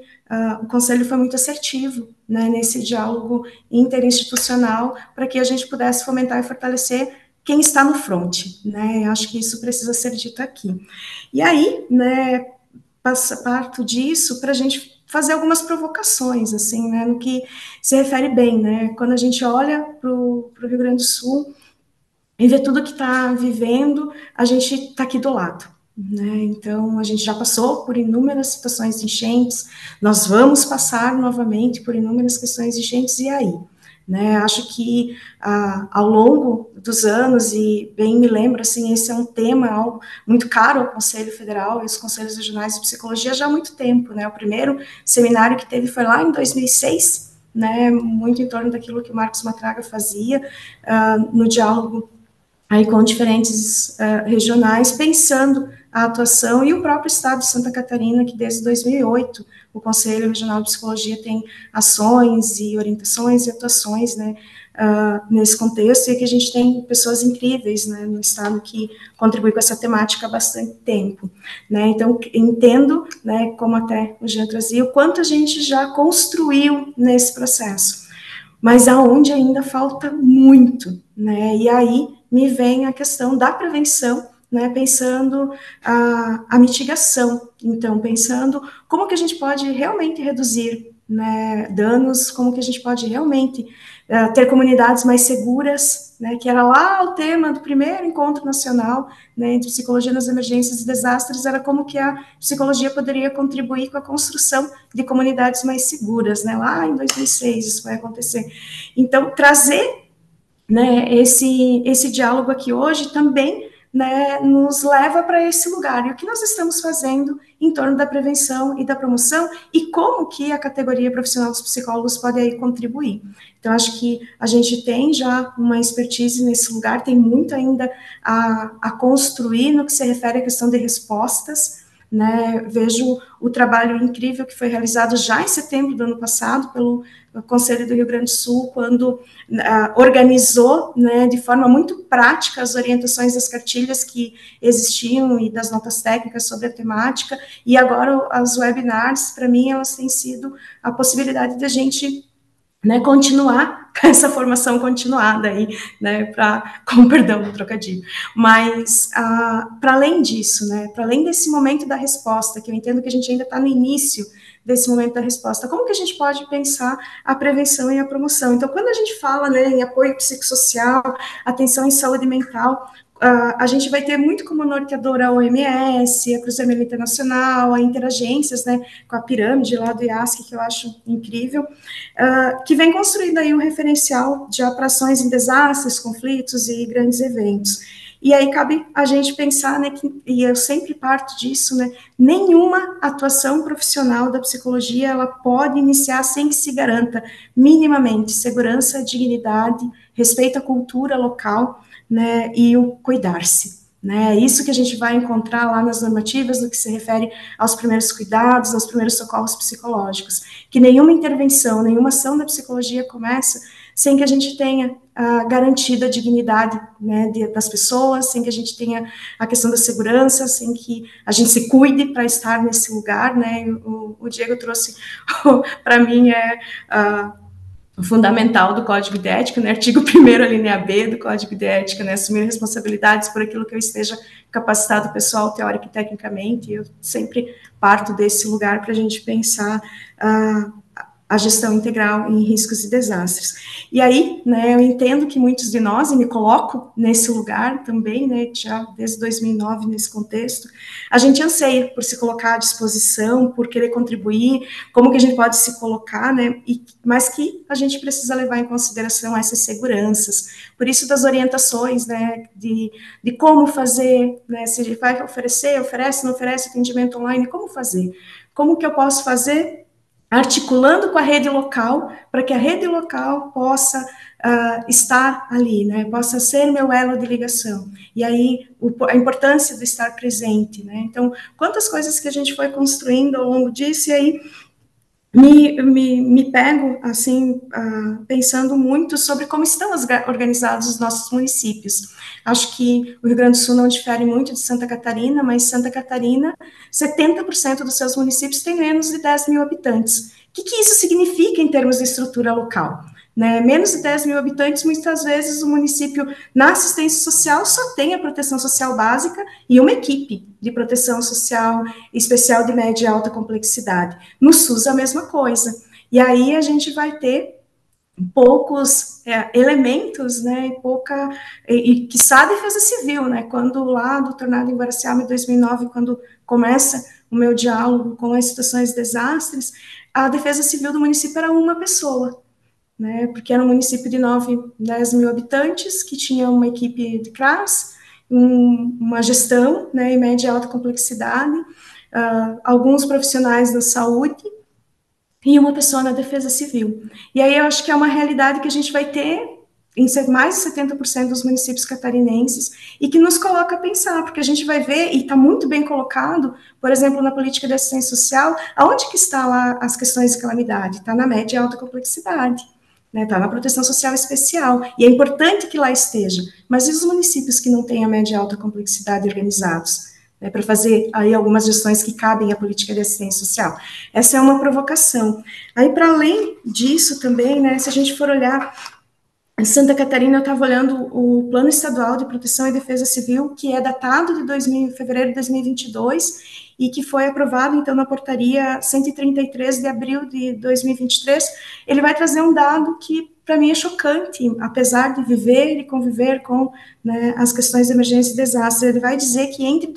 o Conselho foi muito assertivo, né, nesse diálogo interinstitucional para que a gente pudesse fomentar e fortalecer quem está no fronte, né, acho que isso precisa ser dito aqui. E aí, né, parto disso para a gente fazer algumas provocações, assim, né, no que se refere bem, né, quando a gente olha para o Rio Grande do Sul, e ver tudo que está vivendo, a gente está aqui do lado, né? Então, a gente já passou por inúmeras situações de enchentes, nós vamos passar novamente por inúmeras questões de enchentes, e aí? Né? Acho que ao longo dos anos, e bem me lembro, assim, esse é um tema muito caro ao Conselho Federal e aos Conselhos Regionais de Psicologia já há muito tempo, né? O primeiro seminário que teve foi lá em 2006, né? Muito em torno daquilo que o Marcos Matraga fazia, no diálogo aí com diferentes regionais, pensando a atuação, e o próprio Estado de Santa Catarina, que desde 2008, o Conselho Regional de Psicologia tem ações e orientações e atuações, né, nesse contexto, e que a gente tem pessoas incríveis, né, no Estado que contribuem com essa temática há bastante tempo, né, então entendo, né, como até o Jean trazia, o quanto a gente já construiu nesse processo, mas aonde ainda falta muito, né, e aí me vem a questão da prevenção, né, pensando a mitigação, então, pensando como que a gente pode realmente reduzir, né, danos, como que a gente pode realmente ter comunidades mais seguras, né, que era lá o tema do primeiro encontro nacional, né, entre psicologia nas emergências e desastres, era como que a psicologia poderia contribuir com a construção de comunidades mais seguras, né, lá em 2006 isso vai acontecer. Então, trazer, né, esse diálogo aqui hoje também, né, nos leva para esse lugar. E o que nós estamos fazendo em torno da prevenção e da promoção, e como que a categoria profissional dos psicólogos pode aí contribuir. Então, acho que a gente tem já uma expertise nesse lugar, tem muito ainda a construir no que se refere à questão de respostas, né, vejo o trabalho incrível que foi realizado já em setembro do ano passado pelo Conselho do Rio Grande do Sul, quando organizou, né, de forma muito prática as orientações das cartilhas que existiam e das notas técnicas sobre a temática, e agora as webinars, para mim, elas têm sido a possibilidade de a gente, né, continuar essa formação continuada aí, né, com perdão do trocadilho. Mas, para além disso, né, para além desse momento da resposta, que eu entendo que a gente ainda está no início desse momento da resposta, como que a gente pode pensar a prevenção e a promoção? Então, quando a gente fala, né, em apoio psicossocial, atenção em saúde mental, a gente vai ter muito como norteadora a OMS, a Cruz Vermelha Internacional, a Interagências, né, com a pirâmide lá do IASC, que eu acho incrível, que vem construindo aí um referencial de operações em desastres, conflitos e grandes eventos. E aí cabe a gente pensar, né, e eu sempre parto disso, né, nenhuma atuação profissional da psicologia, ela pode iniciar sem que se garanta minimamente segurança, dignidade, respeito à cultura local, né, e o cuidar-se. Né, é isso que a gente vai encontrar lá nas normativas no que se refere aos primeiros cuidados, aos primeiros socorros psicológicos, que nenhuma intervenção, nenhuma ação da psicologia começa sem que a gente tenha garantida a dignidade, né, das pessoas, sem que a gente tenha a questão da segurança, sem que a gente se cuide para estar nesse lugar, né, o Diego trouxe, para mim, o fundamental do Código de Ética, né, artigo 1º, linha B do Código de Ética, né, assumir responsabilidades por aquilo que eu esteja capacitado pessoal, teórico e tecnicamente, eu sempre parto desse lugar para a gente pensar a gestão integral em riscos e desastres. E aí, né, eu entendo que muitos de nós, e me coloco nesse lugar também, né, já desde 2009 nesse contexto, a gente anseia por se colocar à disposição, por querer contribuir, como que a gente pode se colocar, né, mas que a gente precisa levar em consideração essas seguranças, por isso das orientações, né, de como fazer, né, se a gente vai oferecer, oferece, não oferece atendimento online, como fazer? Como que eu posso fazer? Articulando com a rede local, para que a rede local possa estar ali, né, possa ser meu elo de ligação. E aí, a importância de estar presente, né, então, quantas coisas que a gente foi construindo ao longo disso, e aí me pego, assim, pensando muito sobre como estão organizados os nossos municípios. Acho que o Rio Grande do Sul não difere muito de Santa Catarina, mas Santa Catarina, 70% dos seus municípios têm menos de 10 mil habitantes. O que isso significa em termos de estrutura local? Né? Menos de 10 mil habitantes, muitas vezes o município, na assistência social, só tem a proteção social básica e uma equipe de proteção social especial de média e alta complexidade. No SUS, a mesma coisa. E aí a gente vai ter poucos elementos, né, e quiçá a defesa civil, né, quando lá do Tornado em Guaraciaba, em 2009, quando começa o meu diálogo com as situações de desastres, a defesa civil do município era uma pessoa, né, porque era um município de 10 mil habitantes, que tinha uma equipe de CRAS, uma gestão, né, em média e alta complexidade, alguns profissionais da saúde, e uma pessoa na defesa civil. E aí eu acho que é uma realidade que a gente vai ter em mais de 70% dos municípios catarinenses, e que nos coloca a pensar, porque a gente vai ver, e está muito bem colocado, por exemplo, na política de assistência social, aonde que está lá as questões de calamidade? Está na média e alta complexidade, né? Está na proteção social especial, e é importante que lá esteja, mas e os municípios que não têm a média e alta complexidade organizados? Né, para fazer aí algumas gestões que cabem à política de assistência social. Essa é uma provocação. Aí, para além disso também, né, se a gente for olhar, em Santa Catarina, eu estava olhando o Plano Estadual de Proteção e Defesa Civil, que é datado de fevereiro de 2022, e que foi aprovado, então, na portaria 133 de abril de 2023, ele vai trazer um dado que, para mim, é chocante, apesar de viver e conviver com, né, as questões de emergência e desastre. Ele vai dizer que entre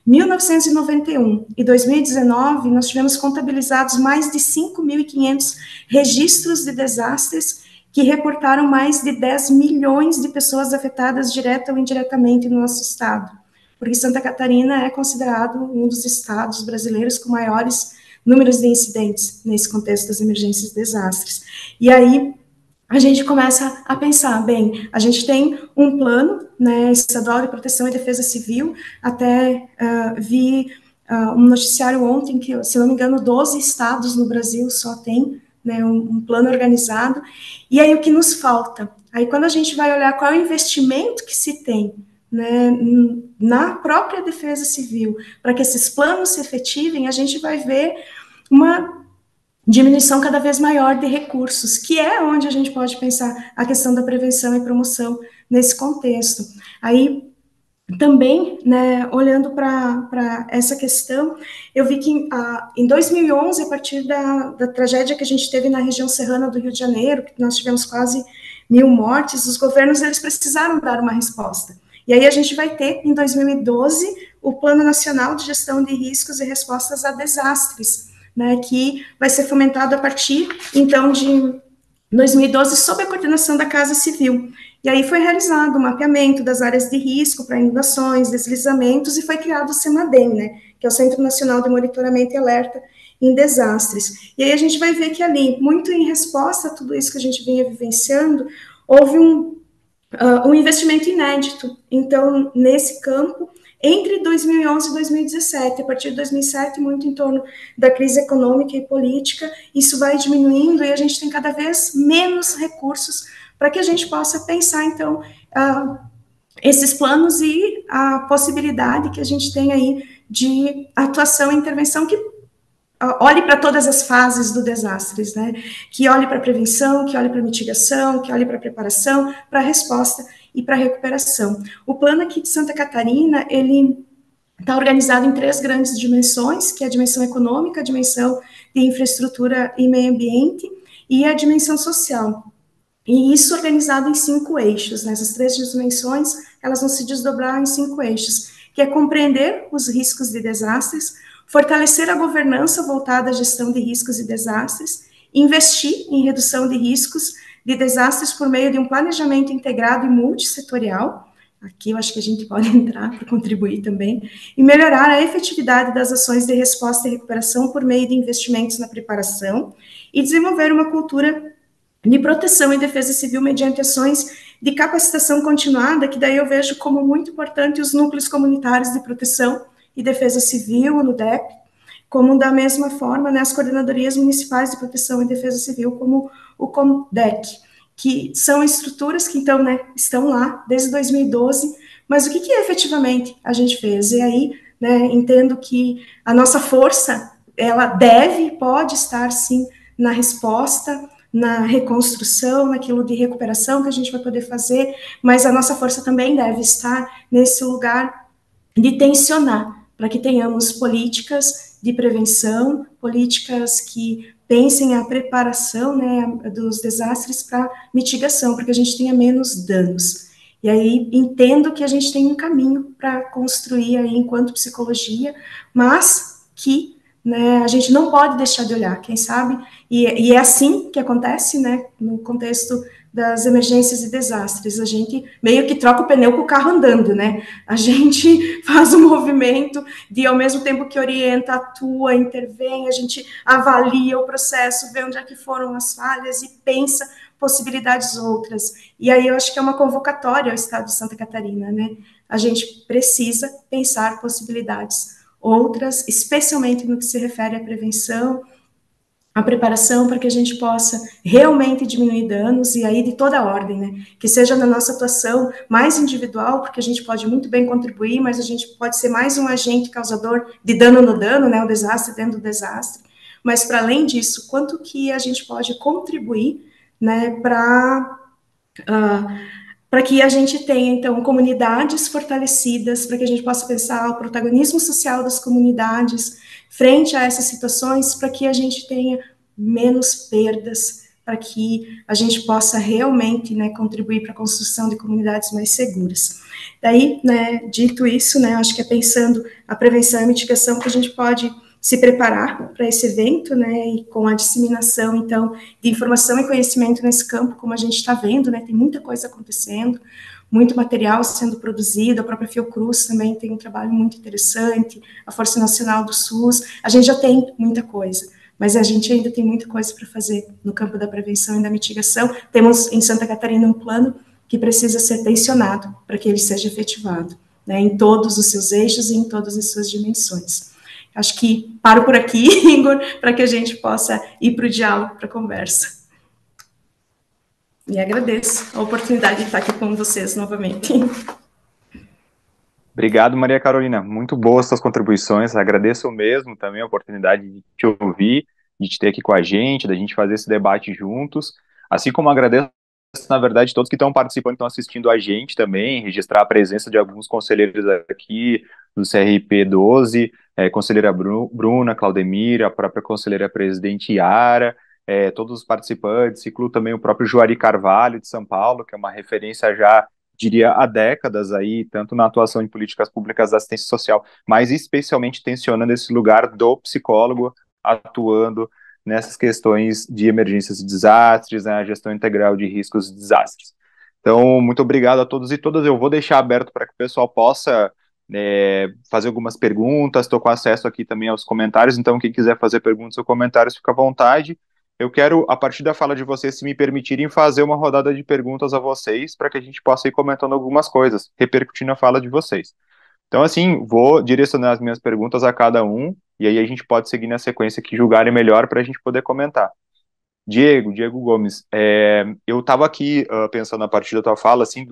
1991 e 2019, nós tivemos contabilizados mais de 5.500 registros de desastres, que reportaram mais de 10 milhões de pessoas afetadas direta ou indiretamente no nosso estado, porque Santa Catarina é considerado um dos estados brasileiros com maiores números de incidentes nesse contexto das emergências e desastres. E aí a gente começa a pensar, bem, a gente tem um plano, né, estadual de proteção e defesa civil, até vi um noticiário ontem que, se não me engano, 12 estados no Brasil só tem, né, um plano organizado, e aí o que nos falta? Aí quando a gente vai olhar qual é o investimento que se tem, né, na própria defesa civil, para que esses planos se efetivem, a gente vai ver uma diminuição cada vez maior de recursos, que é onde a gente pode pensar a questão da prevenção e promoção nesse contexto. Aí, também, né, olhando para essa questão, eu vi que em 2011, a partir da tragédia que a gente teve na região serrana do Rio de Janeiro, que nós tivemos quase 1.000 mortes, os governos eles precisaram dar uma resposta. E aí a gente vai ter, em 2012, o Plano Nacional de Gestão de Riscos e Respostas a Desastres, né, que vai ser fomentado a partir, então, de 2012, sob a coordenação da Casa Civil. E aí foi realizado o mapeamento das áreas de risco para inundações, deslizamentos, e foi criado o CEMADEM, né, que é o Centro Nacional de Monitoramento e Alerta em Desastres. E aí a gente vai ver que ali, muito em resposta a tudo isso que a gente vinha vivenciando, houve um investimento inédito. Então, nesse campo, entre 2011 e 2017, a partir de 2007, muito em torno da crise econômica e política, isso vai diminuindo e a gente tem cada vez menos recursos para que a gente possa pensar, então, esses planos e a possibilidade que a gente tem aí de atuação e intervenção que olhe para todas as fases do desastre, né? Que olhe para a prevenção, que olhe para a mitigação, que olhe para a preparação, para a resposta e para a recuperação. O plano aqui de Santa Catarina, ele está organizado em 3 grandes dimensões, que é a dimensão econômica, a dimensão de infraestrutura e meio ambiente e a dimensão social. E isso organizado em 5 eixos, né? Essas 3 dimensões, elas vão se desdobrar em 5 eixos, que é compreender os riscos de desastres, fortalecer a governança voltada à gestão de riscos e desastres, investir em redução de riscos de desastres por meio de um planejamento integrado e multissetorial, aqui eu acho que a gente pode entrar para contribuir também, e melhorar a efetividade das ações de resposta e recuperação por meio de investimentos na preparação, e desenvolver uma cultura de proteção e defesa civil mediante ações de capacitação continuada, que daí eu vejo como muito importante os núcleos comunitários de proteção e defesa civil, o NUDEP, como da mesma forma, né, as coordenadorias municipais de proteção e defesa civil, como o COMDEC, que são estruturas que, então, né, estão lá desde 2012, mas o que efetivamente a gente fez? E aí, né, entendo que a nossa força, ela deve e pode estar, sim, na resposta, na reconstrução, naquilo de recuperação que a gente vai poder fazer, mas a nossa força também deve estar nesse lugar de tensionar, para que tenhamos políticas de prevenção, políticas que pensem a preparação, né, dos desastres para mitigação, para que a gente tenha menos danos. E aí entendo que a gente tem um caminho para construir aí enquanto psicologia, mas que, né, a gente não pode deixar de olhar, quem sabe, e é assim que acontece, né, no contexto das emergências e desastres, a gente meio que troca o pneu com o carro andando, né, a gente faz um movimento de, ao mesmo tempo que orienta, atua, intervém, a gente avalia o processo, vê onde é que foram as falhas e pensa possibilidades outras, e aí eu acho que é uma convocatória ao Estado de Santa Catarina, né, a gente precisa pensar possibilidades outras, especialmente no que se refere à prevenção, a preparação para que a gente possa realmente diminuir danos, e aí de toda a ordem, né? Que seja na nossa atuação mais individual, porque a gente pode muito bem contribuir, mas a gente pode ser mais um agente causador de dano no dano, né? O desastre dentro do desastre. Mas para além disso, quanto que a gente pode contribuir, né? Para que a gente tenha, então, comunidades fortalecidas, para que a gente possa pensar o protagonismo social das comunidades frente a essas situações, para que a gente tenha menos perdas, para que a gente possa realmente, né, contribuir para a construção de comunidades mais seguras. Daí, né, dito isso, né, acho que é pensando a prevenção e a mitigação que a gente pode se preparar para esse evento, né, e com a disseminação, então, de informação e conhecimento nesse campo, como a gente está vendo, né, tem muita coisa acontecendo, muito material sendo produzido, a própria Fiocruz também tem um trabalho muito interessante, a Força Nacional do SUS, a gente já tem muita coisa, mas a gente ainda tem muita coisa para fazer no campo da prevenção e da mitigação. Temos em Santa Catarina um plano que precisa ser tensionado para que ele seja efetivado, né, em todos os seus eixos e em todas as suas dimensões. Acho que paro por aqui, Igor, para que a gente possa ir para o diálogo, para a conversa. E agradeço a oportunidade de estar aqui com vocês novamente. Obrigado, Maria Carolina. Muito boas suas contribuições. Agradeço mesmo também a oportunidade de te ouvir. de te ter aqui com a gente, da gente fazer esse debate juntos, assim como agradeço, na verdade, todos que estão participando, estão assistindo a gente também, registrar a presença de alguns conselheiros aqui do CRP 12, conselheira Bruna, Claudemira, a própria conselheira presidente Yara, todos os participantes, incluo também o próprio Juari Carvalho, de São Paulo, que é uma referência já, diria, há décadas aí, tanto na atuação em políticas públicas da assistência social, mas especialmente tensionando esse lugar do psicólogo atuando nessas questões de emergências e desastres, né, a gestão integral de riscos e desastres. Então, muito obrigado a todos e todas. Eu vou deixar aberto para que o pessoal possa fazer algumas perguntas. Estou com acesso aqui também aos comentários, então quem quiser fazer perguntas ou comentários, fica à vontade. Eu quero, a partir da fala de vocês, se me permitirem, fazer uma rodada de perguntas a vocês, para que a gente possa ir comentando algumas coisas, repercutindo a fala de vocês. Então, assim, vou direcionar as minhas perguntas a cada um, e aí a gente pode seguir na sequência que julgarem melhor para a gente poder comentar. Diego Gomes, eu estava aqui pensando a partir da tua fala, assim,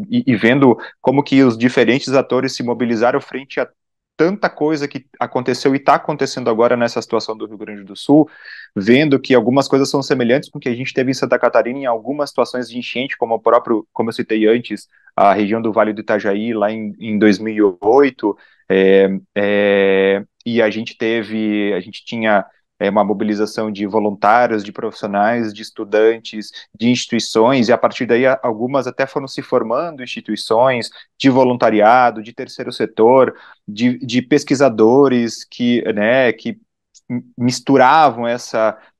e vendo como que os diferentes atores se mobilizaram frente a tanta coisa que aconteceu e está acontecendo agora nessa situação do Rio Grande do Sul, vendo que algumas coisas são semelhantes com o que a gente teve em Santa Catarina em algumas situações de enchente, como o próprio, como eu citei antes, a região do Vale do Itajaí, lá em 2008, e a gente tinha uma mobilização de voluntários, de profissionais, de estudantes, de instituições, e a partir daí algumas até foram se formando instituições de voluntariado, de terceiro setor, de pesquisadores que misturavam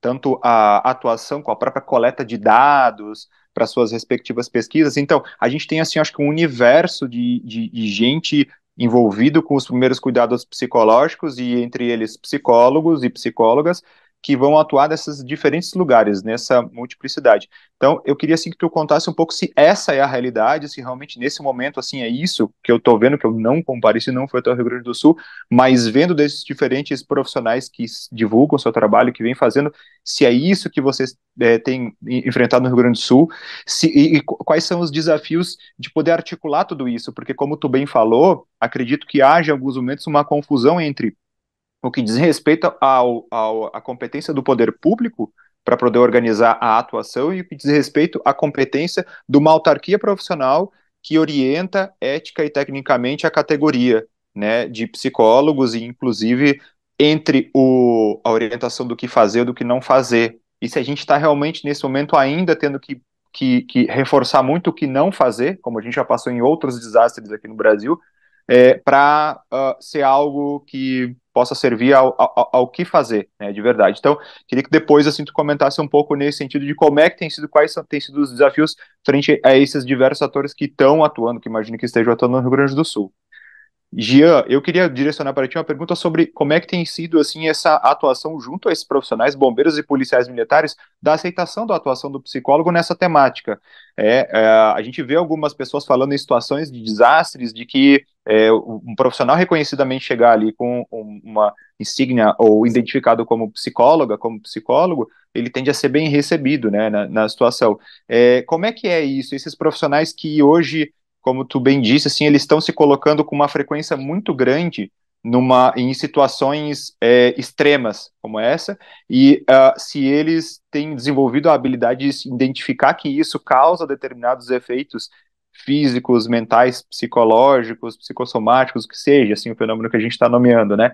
tanto a atuação com a própria coleta de dados para suas respectivas pesquisas. Então, a gente tem, assim, acho que um universo de gente envolvido com os primeiros cuidados psicológicos e entre eles psicólogos e psicólogas que vão atuar nesses diferentes lugares, nessa multiplicidade. Então, eu queria, assim, que tu contasse um pouco se essa é a realidade, se realmente nesse momento, assim, é isso que eu tô vendo, que eu não compareci, não foi até o Rio Grande do Sul, mas vendo desses diferentes profissionais que divulgam o seu trabalho, que vem fazendo, se é isso que vocês têm enfrentado no Rio Grande do Sul, e quais são os desafios de poder articular tudo isso, porque como tu bem falou, acredito que haja em alguns momentos uma confusão entre o que diz respeito à competência do poder público para poder organizar a atuação e o que diz respeito à competência de uma autarquia profissional que orienta ética e tecnicamente a categoria, né, de psicólogos e inclusive entre a orientação do que fazer e do que não fazer. E se a gente está realmente nesse momento ainda tendo que reforçar muito o que não fazer, como a gente já passou em outros desastres aqui no Brasil, para ser algo que possa servir ao que fazer, né, de verdade. Então, queria que depois, assim, tu comentasse um pouco nesse sentido de como é que quais têm sido os desafios frente a esses diversos atores que estão atuando, que imagino que estejam atuando no Rio Grande do Sul. Gian, eu queria direcionar para ti uma pergunta sobre como é que tem sido assim essa atuação junto a esses profissionais, bombeiros e policiais militares, da aceitação da atuação do psicólogo nessa temática. A gente vê algumas pessoas falando em situações de desastres, de que um profissional reconhecidamente chegar ali com uma insígnia ou identificado como psicóloga, como psicólogo, ele tende a ser bem recebido, né, na situação. Como é que é isso? Esses profissionais que hoje, como tu bem disse, assim, eles estão se colocando com uma frequência muito grande em situações extremas como essa, e se eles têm desenvolvido a habilidade de identificar que isso causa determinados efeitos físicos, mentais, psicológicos, psicossomáticos, que seja, assim, o fenômeno que a gente está nomeando, né?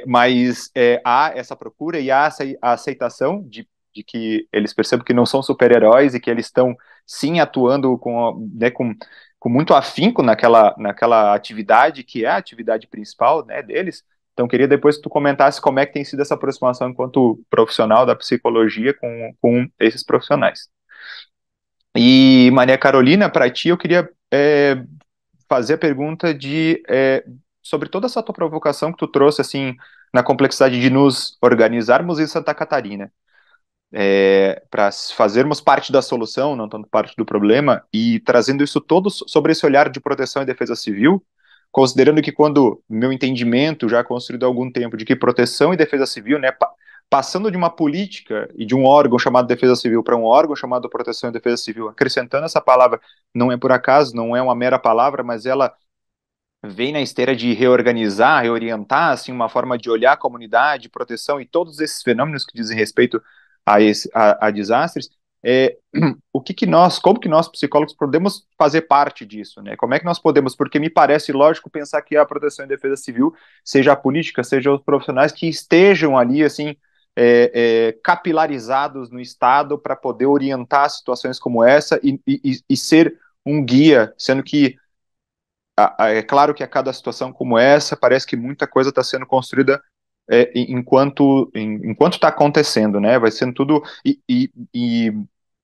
Mas há essa procura e há a aceitação de que eles percebam que não são super-heróis e que eles estão, sim, atuando com muito afinco naquela atividade que é a atividade principal, né, deles. Então, queria depois que tu comentasse como é que tem sido essa aproximação enquanto profissional da psicologia com esses profissionais. E, Maria Carolina, para ti, eu queria fazer a pergunta sobre toda essa tua provocação que tu trouxe, assim, na complexidade de nos organizarmos em Santa Catarina, para fazermos parte da solução, não tanto parte do problema, e trazendo isso todo sobre esse olhar de proteção e defesa civil, considerando que quando meu entendimento, já construído há algum tempo, de que proteção e defesa civil, né, passando de uma política e de um órgão chamado defesa civil para um órgão chamado proteção e defesa civil, acrescentando essa palavra, não é por acaso, não é uma mera palavra, mas ela vem na esteira de reorganizar, reorientar, assim, uma forma de olhar a comunidade, proteção e todos esses fenômenos que dizem respeito a desastres, o que que nós, como que nós psicólogos podemos fazer parte disso, né? Como é que nós podemos? Porque me parece lógico pensar que a proteção e defesa civil, seja a política, seja os profissionais que estejam ali, assim, capilarizados no Estado para poder orientar situações como essa e ser um guia, sendo que é claro que a cada situação como essa, parece que muita coisa está sendo construída enquanto está acontecendo, né? Vai sendo tudo. E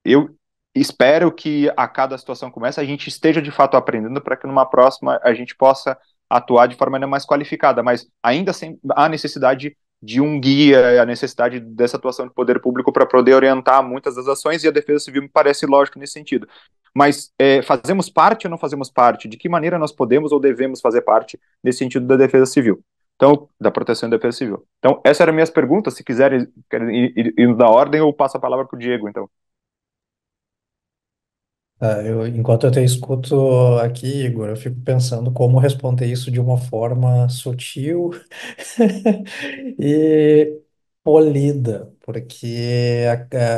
eu espero que a cada situação como essa a gente esteja de fato aprendendo para que numa próxima a gente possa atuar de forma ainda mais qualificada, mas ainda assim há necessidade de um guia, a necessidade dessa atuação de poder público para poder orientar muitas das ações, e a Defesa Civil me parece lógico nesse sentido. Mas fazemos parte ou não fazemos parte? De que maneira nós podemos ou devemos fazer parte nesse sentido da defesa civil? Então, da proteção e defesa civil. Então, essas eram minhas perguntas. Se querem ir na ordem, eu passo a palavra para o Diego, então. Enquanto eu te escuto aqui, Igor, eu fico pensando como responder isso de uma forma sutil e polida, porque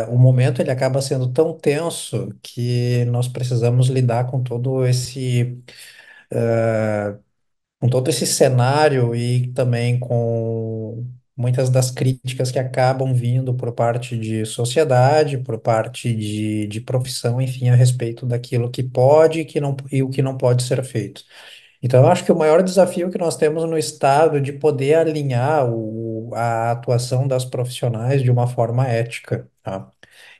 o momento ele acaba sendo tão tenso que nós precisamos lidar com todo esse cenário e também com muitas das críticas que acabam vindo por parte de sociedade, por parte de profissão, enfim, a respeito daquilo que pode e, que não, e o que não pode ser feito. Então, eu acho que o maior desafio que nós temos no Estado é de poder alinhar a atuação das profissionais de uma forma ética, tá?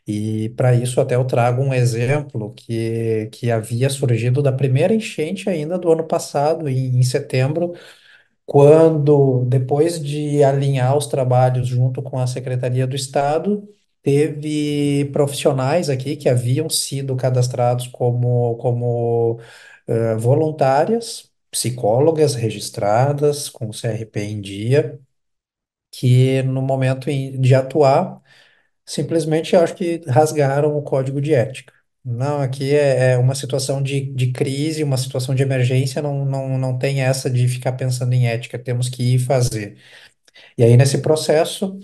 E para isso até eu trago um exemplo que havia surgido da primeira enchente ainda do ano passado, em setembro, quando, depois de alinhar os trabalhos junto com a Secretaria do Estado, teve profissionais aqui que haviam sido cadastrados como voluntárias, psicólogas registradas, com o CRP em dia, que no momento de atuar, simplesmente eu acho que rasgaram o código de ética. Não, aqui é uma situação de crise, uma situação de emergência, não tem essa de ficar pensando em ética, temos que ir fazer. E aí, nesse processo,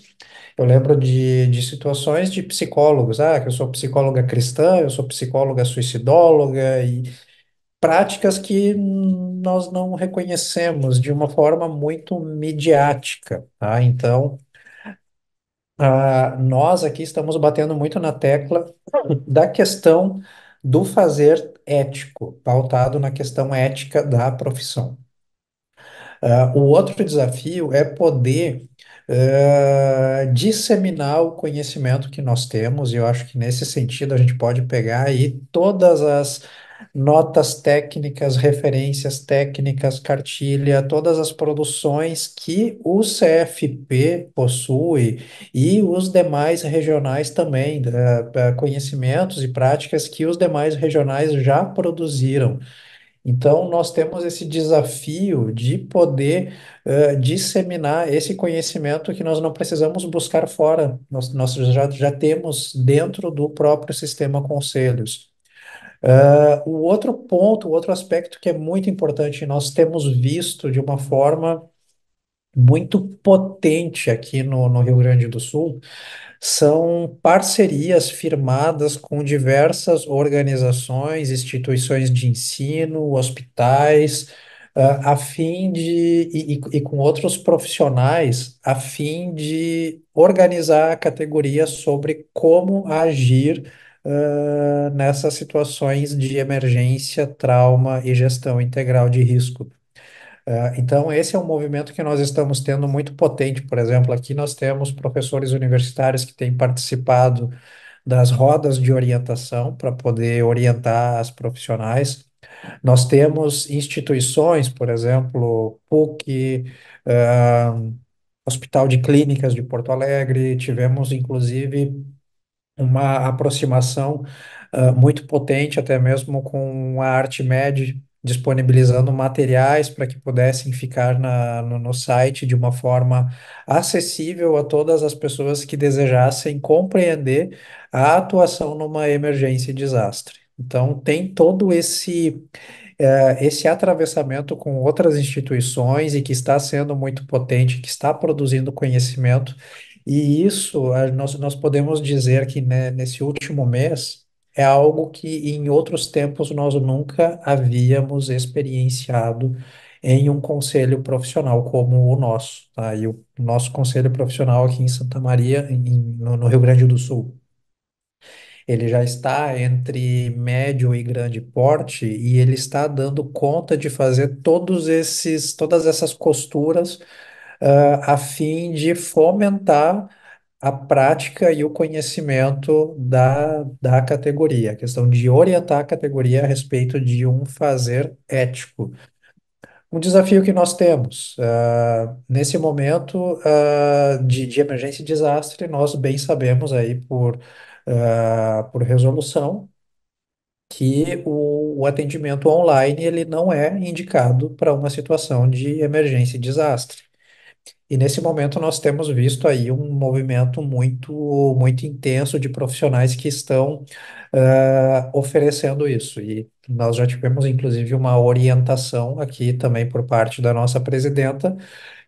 eu lembro de situações de psicólogos, que eu sou psicóloga cristã, eu sou psicóloga suicidóloga, e práticas que nós não reconhecemos de uma forma muito midiática, tá? Então, nós aqui estamos batendo muito na tecla da questão do fazer ético, pautado na questão ética da profissão. O outro desafio é poder disseminar o conhecimento que nós temos, e eu acho que nesse sentido a gente pode pegar aí todas as notas técnicas, referências técnicas, cartilha, todas as produções que o CFP possui e os demais regionais também, conhecimentos e práticas que os demais regionais já produziram. Então, nós temos esse desafio de poder disseminar esse conhecimento que nós não precisamos buscar fora, nós já temos dentro do próprio sistema conselhos. O outro ponto, o outro aspecto que é muito importante, nós temos visto de uma forma muito potente aqui no Rio Grande do Sul, são parcerias firmadas com diversas organizações, instituições de ensino, hospitais, a fim de, e com outros profissionais, a fim de organizar a categoria sobre como agir, nessas situações de emergência, trauma e gestão integral de risco. Então, esse é um movimento que nós estamos tendo muito potente. Por exemplo, aqui nós temos professores universitários que têm participado das rodas de orientação para poder orientar as profissionais. Nós temos instituições, por exemplo, PUC, Hospital de Clínicas de Porto Alegre, tivemos inclusive uma aproximação muito potente, até mesmo com a ArtMed, disponibilizando materiais para que pudessem ficar no site de uma forma acessível a todas as pessoas que desejassem compreender a atuação numa emergência e desastre. Então, tem todo esse atravessamento com outras instituições e que está sendo muito potente, que está produzindo conhecimento, e isso nós podemos dizer que, né, nesse último mês é algo que em outros tempos nós nunca havíamos experienciado em um conselho profissional como o nosso, tá? E o nosso conselho profissional aqui em Santa Maria, no Rio Grande do Sul. Ele já está entre médio e grande porte e ele está dando conta de fazer todas essas costuras, a fim de fomentar a prática e o conhecimento da categoria, a questão de orientar a categoria a respeito de um fazer ético. Um desafio que nós temos, nesse momento, de emergência e desastre, nós bem sabemos aí por resolução que o atendimento online ele não é indicado para uma situação de emergência e desastre. E nesse momento nós temos visto aí um movimento muito intenso de profissionais que estão oferecendo isso. E nós já tivemos, inclusive, uma orientação aqui também por parte da nossa presidenta,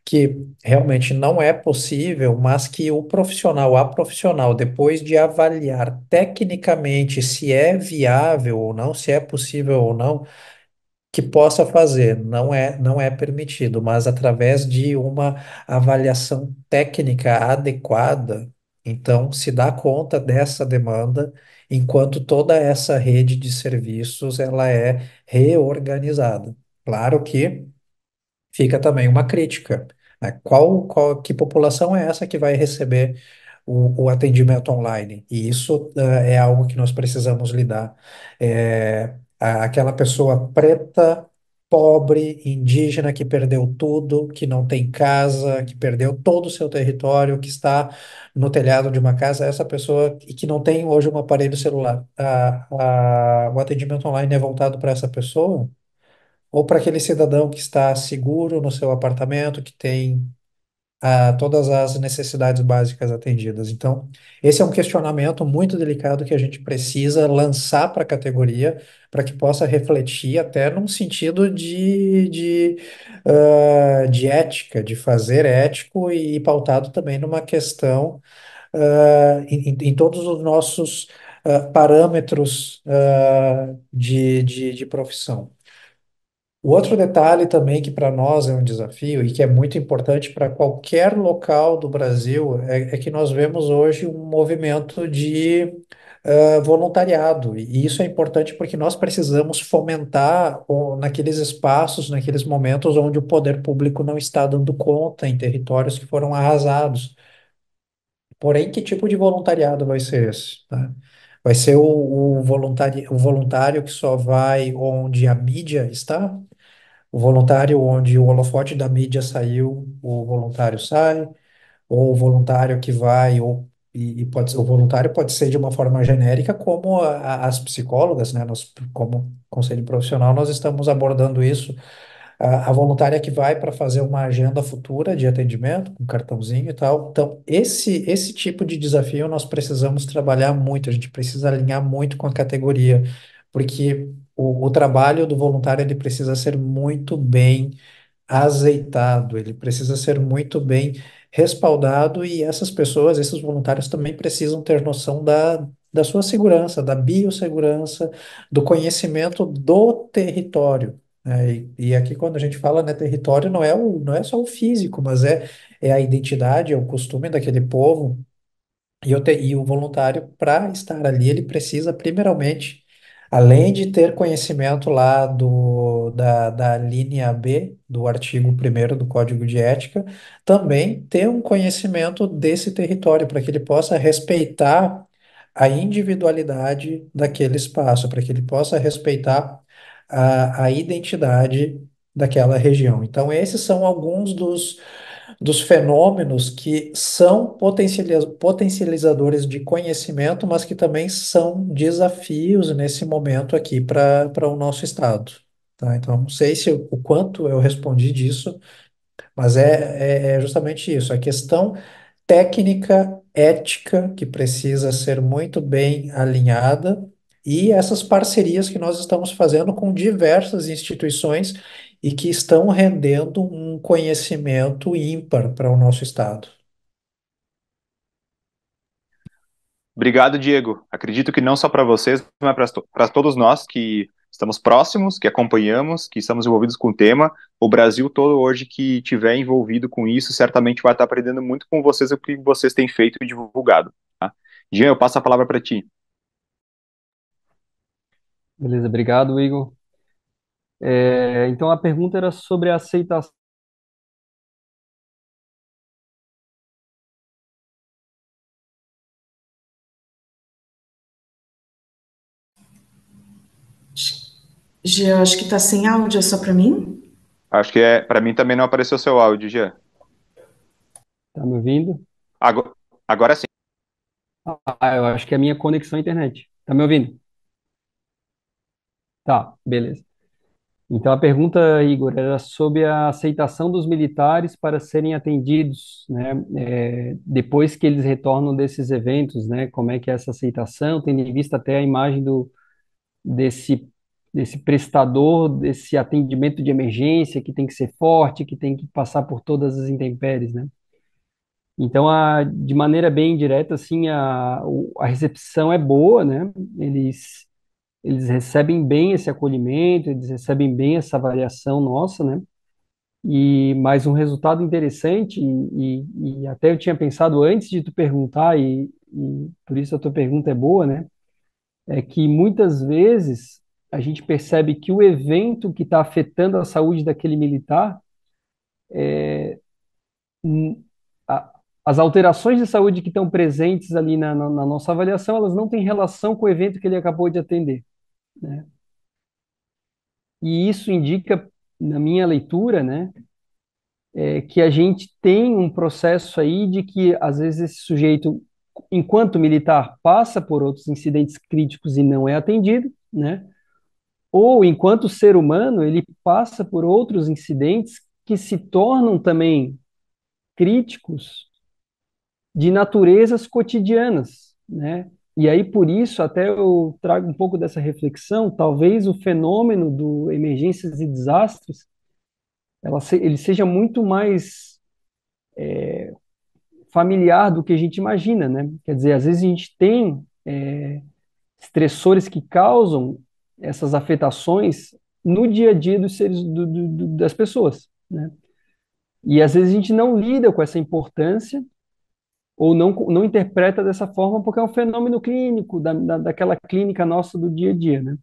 que realmente não é possível, mas que o profissional, a profissional, depois de avaliar tecnicamente se é viável ou não, se é possível ou não, que possa fazer, não é permitido, mas através de uma avaliação técnica adequada, então se dá conta dessa demanda, enquanto toda essa rede de serviços ela é reorganizada. Claro que fica também uma crítica, né? Que população é essa que vai receber o atendimento online? E isso é algo que nós precisamos lidar. Aquela pessoa preta, pobre, indígena que perdeu tudo, que não tem casa, que perdeu todo o seu território, que está no telhado de uma casa, essa pessoa e que não tem hoje um aparelho celular. O atendimento online é voltado para essa pessoa? Ou para aquele cidadão que está seguro no seu apartamento, que tem todas as necessidades básicas atendidas. Então, esse é um questionamento muito delicado que a gente precisa lançar para a categoria, para que possa refletir até num sentido de ética, de fazer ético e pautado também numa questão em todos os nossos parâmetros de profissão. O outro detalhe também que para nós é um desafio e que é muito importante para qualquer local do Brasil é que nós vemos hoje um movimento de voluntariado. E isso é importante porque nós precisamos fomentar naqueles espaços, naqueles momentos onde o poder público não está dando conta em territórios que foram arrasados. Porém, que tipo de voluntariado vai ser esse, tá? Vai ser o voluntário que só vai onde a mídia está? O voluntário onde o holofote da mídia saiu, o voluntário sai, ou o voluntário que vai, e o voluntário pode ser de uma forma genérica, como as psicólogas, né? Nós, como conselho profissional, nós estamos abordando isso. A voluntária que vai para fazer uma agenda futura de atendimento, com cartãozinho e tal. Então, esse tipo de desafio nós precisamos trabalhar muito, a gente precisa alinhar muito com a categoria, porque o trabalho do voluntário ele precisa ser muito bem azeitado, ele precisa ser muito bem respaldado e essas pessoas, esses voluntários também precisam ter noção da sua segurança, da biossegurança, do conhecimento do território, né? E aqui quando a gente fala, né, território não é só o físico, mas é a identidade, é o costume daquele povo, e o voluntário, para estar ali, ele precisa, primeiramente, além de ter conhecimento lá da linha B do artigo 1º do Código de Ética, também ter um conhecimento desse território, para que ele possa respeitar a individualidade daquele espaço, para que ele possa respeitar a identidade daquela região. Então, esses são alguns dos fenômenos que são potencializadores de conhecimento, mas que também são desafios nesse momento aqui para o nosso estado. Tá? Então, não sei se o quanto eu respondi disso, mas é justamente isso. A questão técnica, ética, que precisa ser muito bem alinhada, e essas parcerias que nós estamos fazendo com diversas instituições e que estão rendendo um conhecimento ímpar para o nosso estado. Obrigado, Diego. Acredito que não só para vocês, mas para todos nós que estamos próximos, que acompanhamos, que estamos envolvidos com o tema, o Brasil todo hoje que tiver envolvido com isso, certamente vai estar aprendendo muito com vocês o que vocês têm feito e divulgado. Tá? Jean, eu passo a palavra para ti. Beleza, obrigado, Igor. Então a pergunta era sobre a aceitação. Já acho que está sem áudio, é só para mim? Acho que para mim também não apareceu seu áudio, Jean. Tá me ouvindo? Agora, agora sim. Eu acho que é a minha conexão à internet. Tá me ouvindo? Tá, beleza. Então a pergunta, Igor, era sobre a aceitação dos militares para serem atendidos, né, depois que eles retornam desses eventos, né? Como é que é essa aceitação, tendo em vista até a imagem desse, desse prestador, desse atendimento de emergência que tem que ser forte, que tem que passar por todas as intempéries, né? Então, de maneira bem direta, assim, a recepção é boa, né? Eles recebem bem esse acolhimento, eles recebem bem essa avaliação nossa, né? E mais um resultado interessante, e até eu tinha pensado antes de tu perguntar, e por isso a tua pergunta é boa, né? É que muitas vezes a gente percebe que o evento que está afetando a saúde daquele militar, hum, a- as alterações de saúde que estão presentes ali na nossa avaliação, elas não têm relação com o evento que ele acabou de atender, né? E isso indica, na minha leitura, né, que a gente tem um processo aí de que, às vezes, esse sujeito, enquanto militar, passa por outros incidentes críticos e não é atendido, né? Ou, enquanto ser humano, ele passa por outros incidentes que se tornam também críticos de naturezas cotidianas, né? E aí, por isso, até eu trago um pouco dessa reflexão, talvez o fenômeno do emergências e desastres, ele seja muito mais familiar do que a gente imagina, né? Quer dizer, às vezes a gente tem estressores que causam essas afetações no dia a dia dos seres, das pessoas, né? E às vezes a gente não lida com essa importância ou não interpreta dessa forma porque é um fenômeno clínico daquela clínica nossa do dia a dia, né?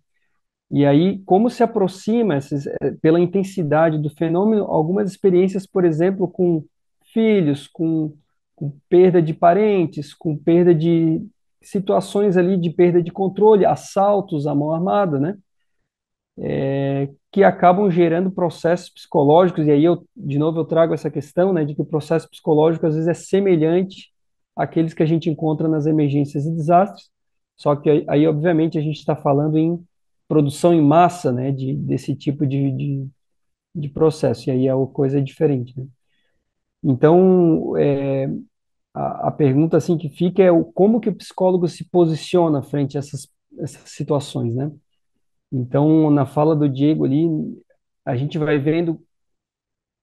E aí, como se aproxima pela intensidade do fenômeno, algumas experiências, por exemplo, com filhos, com perda de parentes, com perda de situações ali de perda de controle, assaltos à mão armada, né? Que acabam gerando processos psicológicos, e aí de novo, eu trago essa questão, né, de que o processo psicológico às vezes é semelhante àqueles que a gente encontra nas emergências e desastres, só que aí obviamente, a gente está falando em produção em massa, né, desse tipo de processo, e aí a coisa é diferente, né? Então, a pergunta assim que fica é como que o psicólogo se posiciona frente a essas situações, né? Então, na fala do Diego ali, a gente vai vendo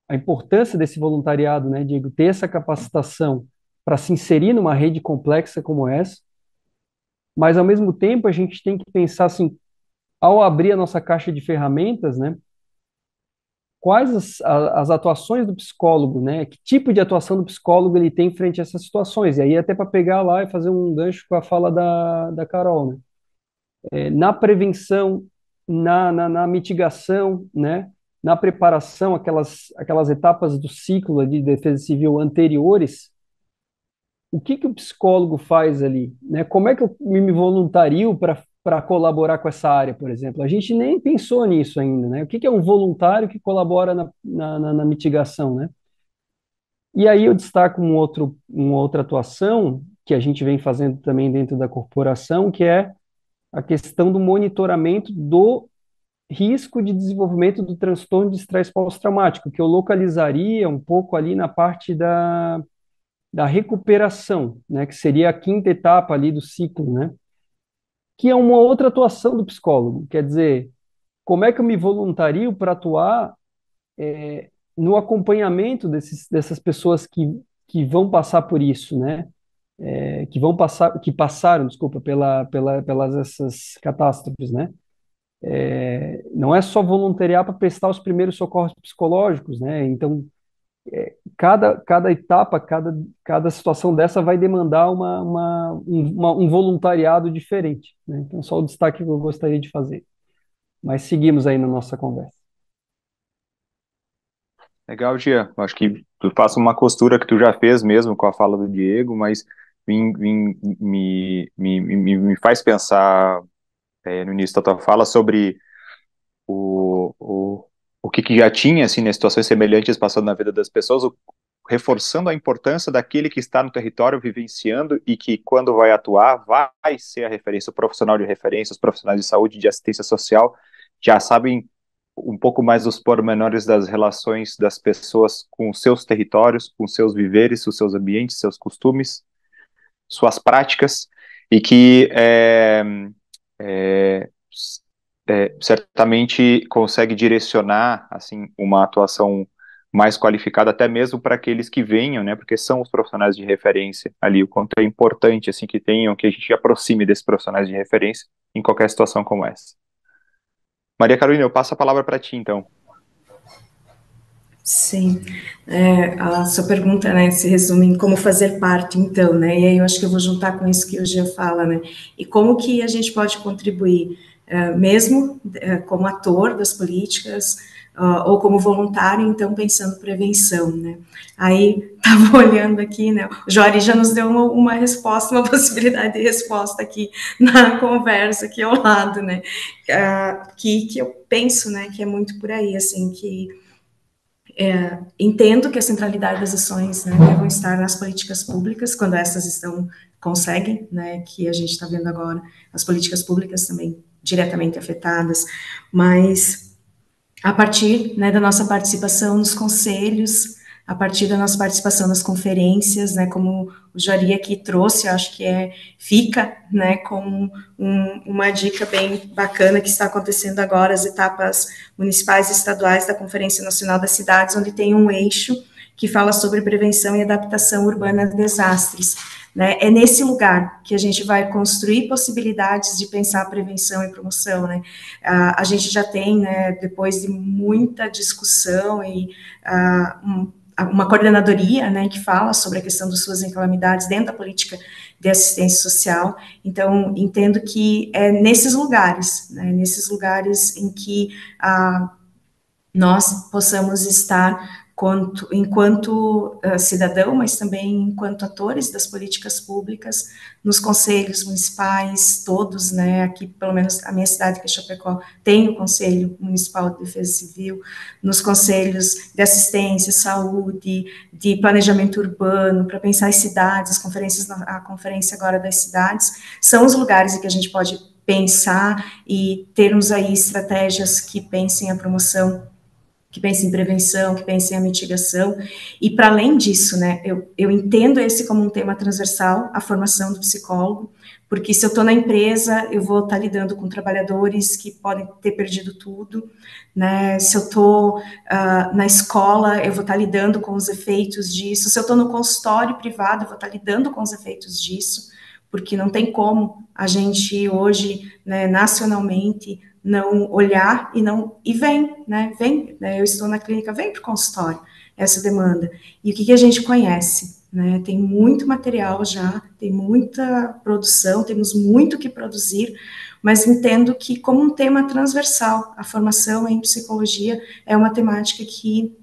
a importância desse voluntariado, né, Diego? Ter essa capacitação para se inserir numa rede complexa como essa, mas ao mesmo tempo a gente tem que pensar assim, ao abrir a nossa caixa de ferramentas, né, quais as atuações do psicólogo, né? Que tipo de atuação do psicólogo ele tem frente a essas situações? E aí até para pegar lá e fazer um gancho com a fala da Carol, né? Na prevenção, na mitigação, né? Na preparação, aquelas etapas do ciclo de defesa civil anteriores, o que que o psicólogo faz ali, né? Como é que eu me voluntario para colaborar com essa área, por exemplo? A gente nem pensou nisso ainda, né? O que que é um voluntário que colabora na mitigação, né? E aí eu destaco uma outra atuação que a gente vem fazendo também dentro da corporação, que é a questão do monitoramento do risco de desenvolvimento do transtorno de estresse pós-traumático, que eu localizaria um pouco ali na parte da recuperação, né, que seria a quinta etapa ali do ciclo, né? que é uma outra atuação do psicólogo. Quer dizer, como é que eu me voluntario para atuar no acompanhamento dessas pessoas que vão passar por isso, né? Que passaram, desculpa, pelas essas catástrofes, né? Não é só voluntariar para prestar os primeiros socorros psicológicos, né? Então, cada etapa, cada situação dessa vai demandar um voluntariado diferente, né? Então, só o destaque que eu gostaria de fazer. Mas seguimos aí na nossa conversa. Legal, Gia. Acho que tu faça uma costura que tu já fez mesmo com a fala do Diego, mas me faz pensar no início da tua fala sobre o, o, o que já tinha, assim, né, situações semelhantes passando na vida das pessoas, reforçando a importância daquele que está no território vivenciando e que, quando vai atuar, vai ser a referência, o profissional de referência, os profissionais de saúde, de assistência social, já sabem um pouco mais dos pormenores das relações das pessoas com seus territórios, com seus viveres, os seus ambientes, seus costumes, suas práticas, e que é, certamente consegue direcionar assim uma atuação mais qualificada, até mesmo para aqueles que venham, né? Porque são os profissionais de referência ali, o quanto é importante assim que tenham, que a gente aproxime desses profissionais de referência em qualquer situação como essa. Maria Carolina, eu passo a palavra para ti, então. Sim, a sua pergunta, né, se resume em como fazer parte, então, né, e aí eu acho que eu vou juntar com isso que o Jean fala, né, e como que a gente pode contribuir, mesmo como ator das políticas, ou como voluntário, então, pensando prevenção, né. Aí, estava olhando aqui, né, o Jory já nos deu uma resposta, uma possibilidade de resposta aqui na conversa, aqui ao lado, né, que eu penso, né, que é muito por aí, assim, que entendo que a centralidade das ações, né, devem estar nas políticas públicas, quando essas conseguem, né, que a gente está vendo agora, as políticas públicas também diretamente afetadas, mas a partir, né, da nossa participação nos conselhos, a partir da nossa participação nas conferências, né, como o Jari aqui trouxe, eu acho que fica, né, como uma dica bem bacana que está acontecendo agora, as etapas municipais e estaduais da Conferência Nacional das Cidades, onde tem um eixo que fala sobre prevenção e adaptação urbana a desastres. Né? É nesse lugar que a gente vai construir possibilidades de pensar prevenção e promoção, né? A gente já tem, né, depois de muita discussão e uma coordenadoria, né, que fala sobre a questão dos SUAS em calamidades dentro da política de assistência social. Então, entendo que é nesses lugares, né, em que nós possamos estar enquanto cidadão, mas também enquanto atores das políticas públicas, nos conselhos municipais, todos, né, aqui, pelo menos a minha cidade, que é Chapecó, tem o Conselho Municipal de Defesa Civil, nos conselhos de assistência, saúde, de planejamento urbano, para pensar as cidades, as conferências, a conferência agora das cidades, são os lugares em que a gente pode pensar e termos aí estratégias que pensem a promoção, que pense em prevenção, que pense em mitigação, e para além disso, né, eu entendo esse como um tema transversal, a formação do psicólogo, porque se eu estou na empresa, eu vou estar lidando com trabalhadores que podem ter perdido tudo, né, se eu estou na escola, eu vou estar lidando com os efeitos disso, se eu estou no consultório privado, eu vou estar lidando com os efeitos disso, porque não tem como a gente hoje, né, nacionalmente, não olhar e vem, né, eu estou na clínica, vem para o consultório, essa demanda. E o que a gente conhece, né, tem muito material já, tem muita produção, temos muito que produzir, mas entendo que como um tema transversal, a formação em psicologia é uma temática que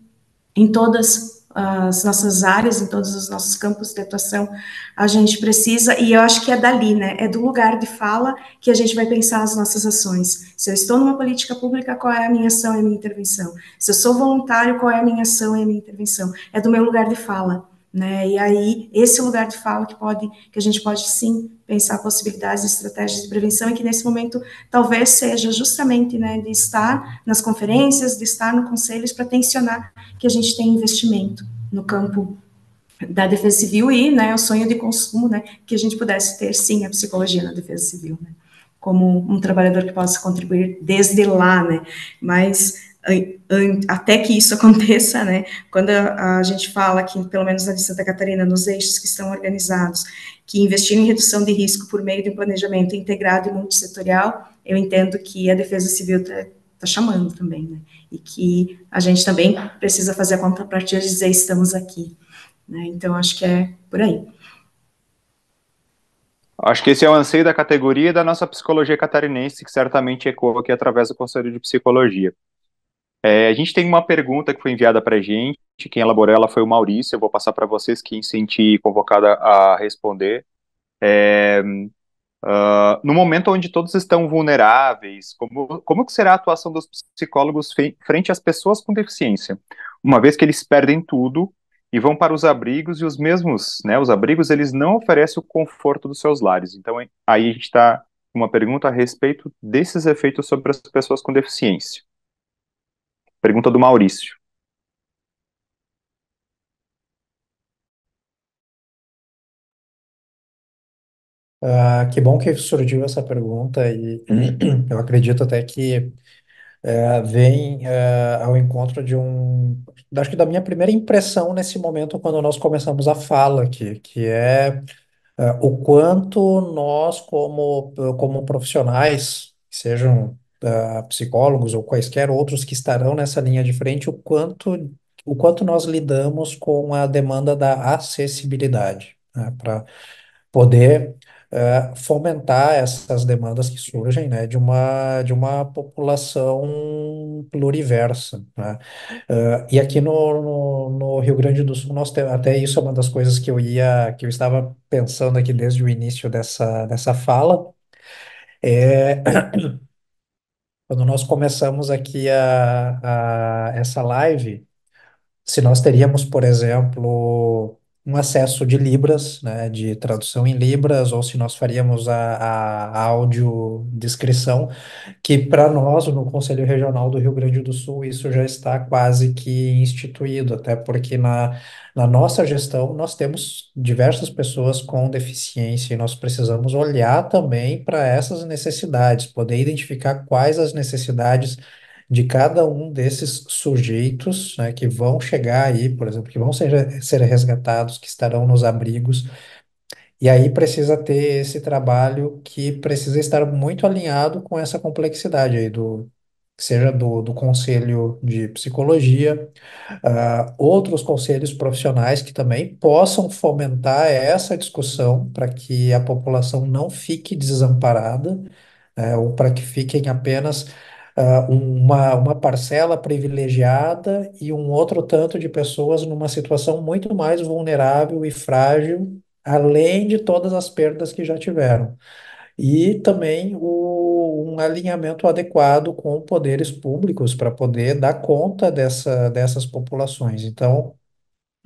em todas as nossas áreas, em todos os nossos campos de atuação, a gente precisa, e eu acho que é dali, né, é do lugar de fala que a gente vai pensar as nossas ações. Se eu estou numa política pública, qual é a minha ação e a minha intervenção? Se eu sou voluntário, qual é a minha ação e a minha intervenção? É do meu lugar de fala, né, e aí, esse lugar de fala que a gente pode, sim, pensar possibilidades e estratégias de prevenção, e que nesse momento talvez seja justamente, né, de estar nas conferências, de estar no conselhos para tensionar que a gente tem investimento no campo da defesa civil e, né, o sonho de consumo, né, que a gente pudesse ter, sim, a psicologia na defesa civil, né, como um trabalhador que possa contribuir desde lá, né? Mas até que isso aconteça, né? Quando a gente fala que, pelo menos na de Santa Catarina, nos eixos que estão organizados, que investir em redução de risco por meio de um planejamento integrado e multissetorial, eu entendo que a Defesa Civil está chamando também, né? E que a gente também precisa fazer a contrapartida de dizer estamos aqui, né? Então, acho que é por aí. Acho que esse é o anseio da categoria e da nossa psicologia catarinense, que certamente ecoa aqui através do Conselho de Psicologia. A gente tem uma pergunta que foi enviada para a gente, quem elaborou ela foi o Maurício, eu vou passar para vocês, quem se sentir convocado a responder. No momento onde todos estão vulneráveis, como que será a atuação dos psicólogos frente às pessoas com deficiência? Uma vez que eles perdem tudo e vão para os abrigos, e os mesmos, né, os abrigos, eles não oferecem o conforto dos seus lares. Então, aí a gente está com uma pergunta a respeito desses efeitos sobre as pessoas com deficiência. Pergunta do Maurício. Que bom que surgiu essa pergunta e eu acredito até que vem ao encontro de acho que da minha primeira impressão nesse momento quando nós começamos a fala aqui, que é o quanto nós como profissionais, sejam psicólogos ou quaisquer outros que estarão nessa linha de frente, o quanto nós lidamos com a demanda da acessibilidade, né, para poder fomentar essas demandas que surgem, né, de uma população pluriversa, né? E aqui no Rio Grande do Sul, nós temos, até isso é uma das coisas que eu estava pensando aqui desde o início dessa fala, é quando nós começamos aqui essa live, se nós teríamos, por exemplo, um acesso de Libras, né, de tradução em Libras, ou se nós faríamos a audiodescrição, que para nós, no Conselho Regional do Rio Grande do Sul, isso já está quase que instituído, até porque na nossa gestão nós temos diversas pessoas com deficiência e nós precisamos olhar também para essas necessidades, poder identificar quais as necessidades de cada um desses sujeitos, né, que vão chegar aí, por exemplo, que vão ser resgatados, que estarão nos abrigos, e aí precisa ter esse trabalho que precisa estar muito alinhado com essa complexidade aí seja do Conselho de Psicologia, outros conselhos profissionais que também possam fomentar essa discussão para que a população não fique desamparada, ou para que fiquem apenas uma parcela privilegiada e um outro tanto de pessoas numa situação muito mais vulnerável e frágil, além de todas as perdas que já tiveram. E também um alinhamento adequado com poderes públicos para poder dar conta dessas populações. Então,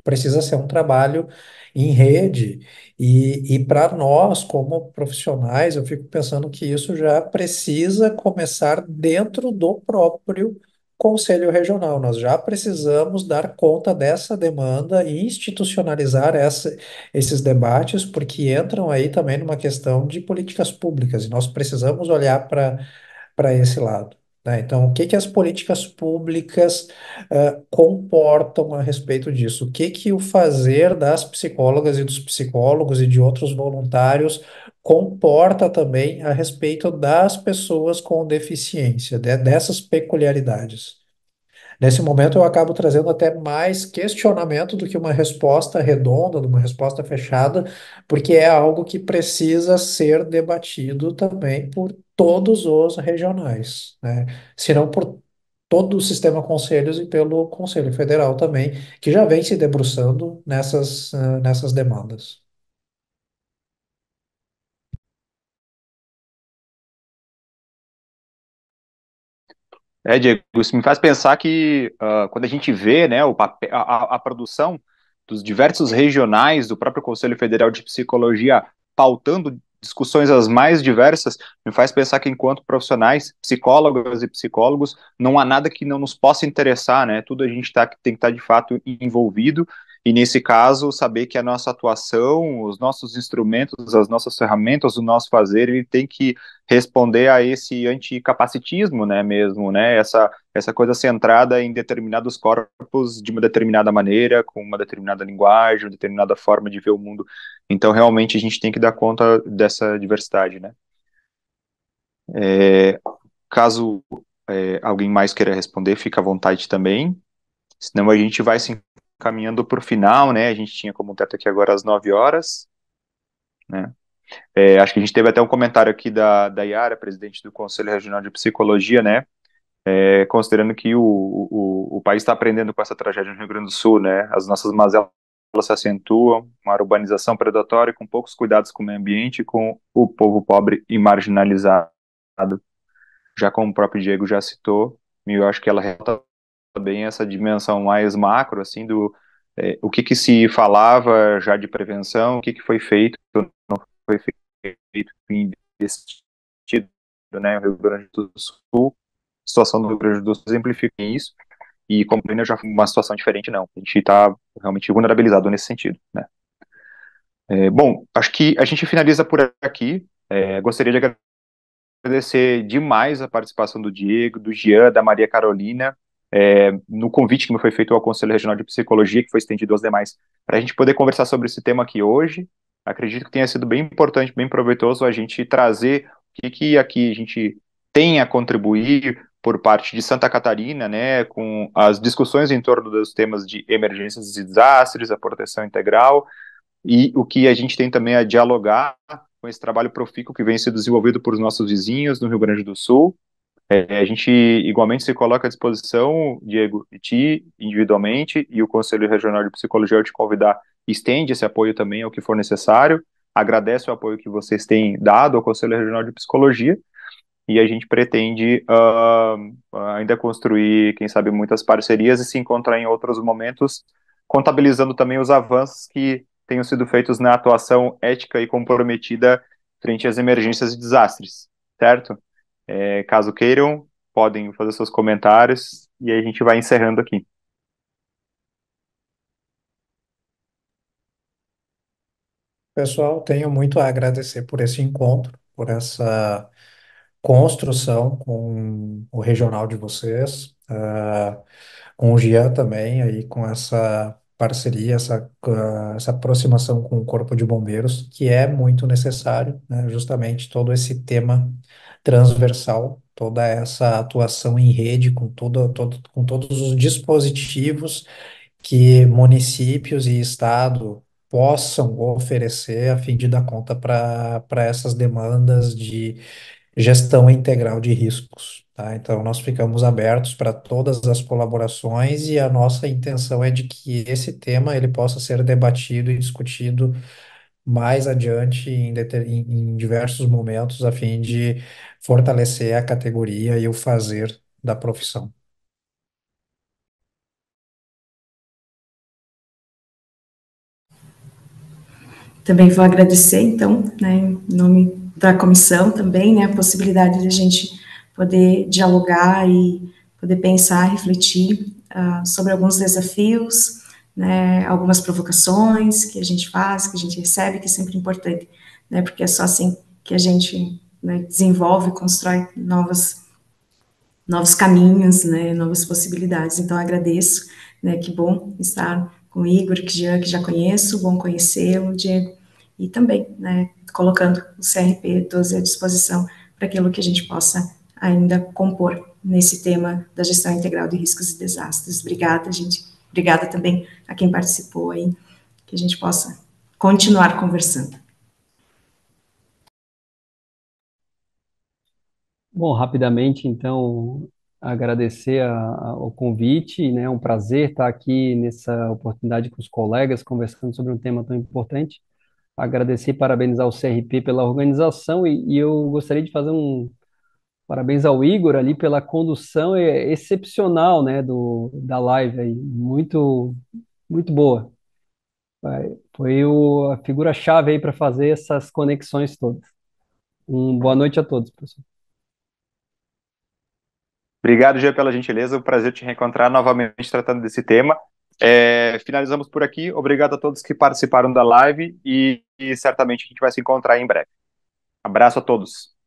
precisa ser um trabalho em rede e para nós, como profissionais, eu fico pensando que isso já precisa começar dentro do próprio Conselho Regional. Nós já precisamos dar conta dessa demanda e institucionalizar esses debates, porque entram aí também numa questão de políticas públicas, e nós precisamos olhar para esse lado, né? Então, o que que as políticas públicas comportam a respeito disso? O que que o fazer das psicólogas e dos psicólogos e de outros voluntários comporta também a respeito das pessoas com deficiência, dessas peculiaridades? Nesse momento, eu acabo trazendo até mais questionamento do que uma resposta redonda, de uma resposta fechada, porque é algo que precisa ser debatido também por todos os regionais, né? Se não por todo o sistema conselhos e pelo Conselho Federal também, que já vem se debruçando nessas demandas. Diego, isso me faz pensar que quando a gente vê, né, a produção dos diversos regionais do próprio Conselho Federal de Psicologia pautando discussões as mais diversas, me faz pensar que enquanto profissionais, psicólogas e psicólogos, não há nada que não nos possa interessar, né? Tudo a gente tem que estar de fato envolvido e nesse caso, saber que a nossa atuação, os nossos instrumentos, as nossas ferramentas, o nosso fazer, ele tem que responder a esse anticapacitismo, né, mesmo, né, essa coisa centrada em determinados corpos de uma determinada maneira, com uma determinada linguagem, uma determinada forma de ver o mundo. Então, realmente, a gente tem que dar conta dessa diversidade, né. Caso alguém mais queira responder, fica à vontade também, senão a gente vai se encaminhando para o final, né, a gente tinha como teto aqui agora às 9 horas, né. Acho que a gente teve até um comentário aqui da Yara, presidente do Conselho Regional de Psicologia, né, considerando que o país está aprendendo com essa tragédia no Rio Grande do Sul, né, as nossas mazelas se acentuam, uma urbanização predatória com poucos cuidados com o meio ambiente e com o povo pobre e marginalizado. Já como o próprio Diego já citou, e eu acho que ela relata bem essa dimensão mais macro, assim, o que se falava já de prevenção, o que foi feito, não foi feito, investido, né, o Rio Grande do Sul, a situação do Rio Grande do Sul exemplifica isso, e como ainda já foi uma situação diferente, não, a gente está realmente vulnerabilizado nesse sentido, né. Bom, acho que a gente finaliza por aqui, gostaria de agradecer demais a participação do Diego, do Jean, da Maria Carolina, no convite que me foi feito ao Conselho Regional de Psicologia, que foi estendido aos demais, para a gente poder conversar sobre esse tema aqui hoje. Acredito que tenha sido bem importante, bem proveitoso a gente trazer o que aqui a gente tem a contribuir por parte de Santa Catarina, né, com as discussões em torno dos temas de emergências e desastres, a proteção integral, e o que a gente tem também a dialogar com esse trabalho profícuo que vem sendo desenvolvido por nossos vizinhos no Rio Grande do Sul. A gente igualmente se coloca à disposição, Diego, de ti individualmente, e o Conselho Regional de Psicologia, ao te convidar, estende esse apoio também ao que for necessário. Agradeço o apoio que vocês têm dado ao Conselho Regional de Psicologia, e a gente pretende ainda construir, quem sabe, muitas parcerias e se encontrar em outros momentos, contabilizando também os avanços que tenham sido feitos na atuação ética e comprometida frente às emergências e desastres, certo? Caso queiram, podem fazer seus comentários e aí a gente vai encerrando aqui. Pessoal, tenho muito a agradecer por esse encontro, por essa construção com o regional de vocês, com o Gian também, aí com essa parceria, essa aproximação com o Corpo de Bombeiros, que é muito necessário, né? Justamente todo esse tema transversal, toda essa atuação em rede com todos os dispositivos que municípios e estado possam oferecer a fim de dar conta para essas demandas de gestão integral de riscos, tá? Então, nós ficamos abertos para todas as colaborações e a nossa intenção é de que esse tema ele possa ser debatido e discutido mais adiante em diversos momentos, a fim de fortalecer a categoria e o fazer da profissão. Também vou agradecer, então, né, em nome da comissão também, né, a possibilidade de a gente poder dialogar e poder pensar, refletir sobre alguns desafios, né, algumas provocações que a gente faz, que a gente recebe, que é sempre importante, né, porque é só assim que a gente, né, desenvolve, constrói novos caminhos, né, novas possibilidades. Então, agradeço, né, que bom estar com o Igor, que já conheço, bom conhecê-lo, Diego, e também, né, colocando o CRP 12 à disposição para aquilo que a gente possa ainda compor nesse tema da gestão integral de riscos e desastres. Obrigada, gente. Obrigada também a quem participou aí, que a gente possa continuar conversando. Bom, rapidamente, então, agradecer o convite, né? É um prazer estar aqui nessa oportunidade com os colegas, conversando sobre um tema tão importante. Agradecer e parabenizar o CRP pela organização e eu gostaria de fazer um parabéns ao Igor ali pela condução excepcional, né, da live aí, muito boa. Foi a figura-chave aí para fazer essas conexões todas. Boa noite a todos, pessoal. Obrigado, Jean, pela gentileza. Um prazer te reencontrar novamente tratando desse tema. Finalizamos por aqui. Obrigado a todos que participaram da live e certamente a gente vai se encontrar em breve. Abraço a todos.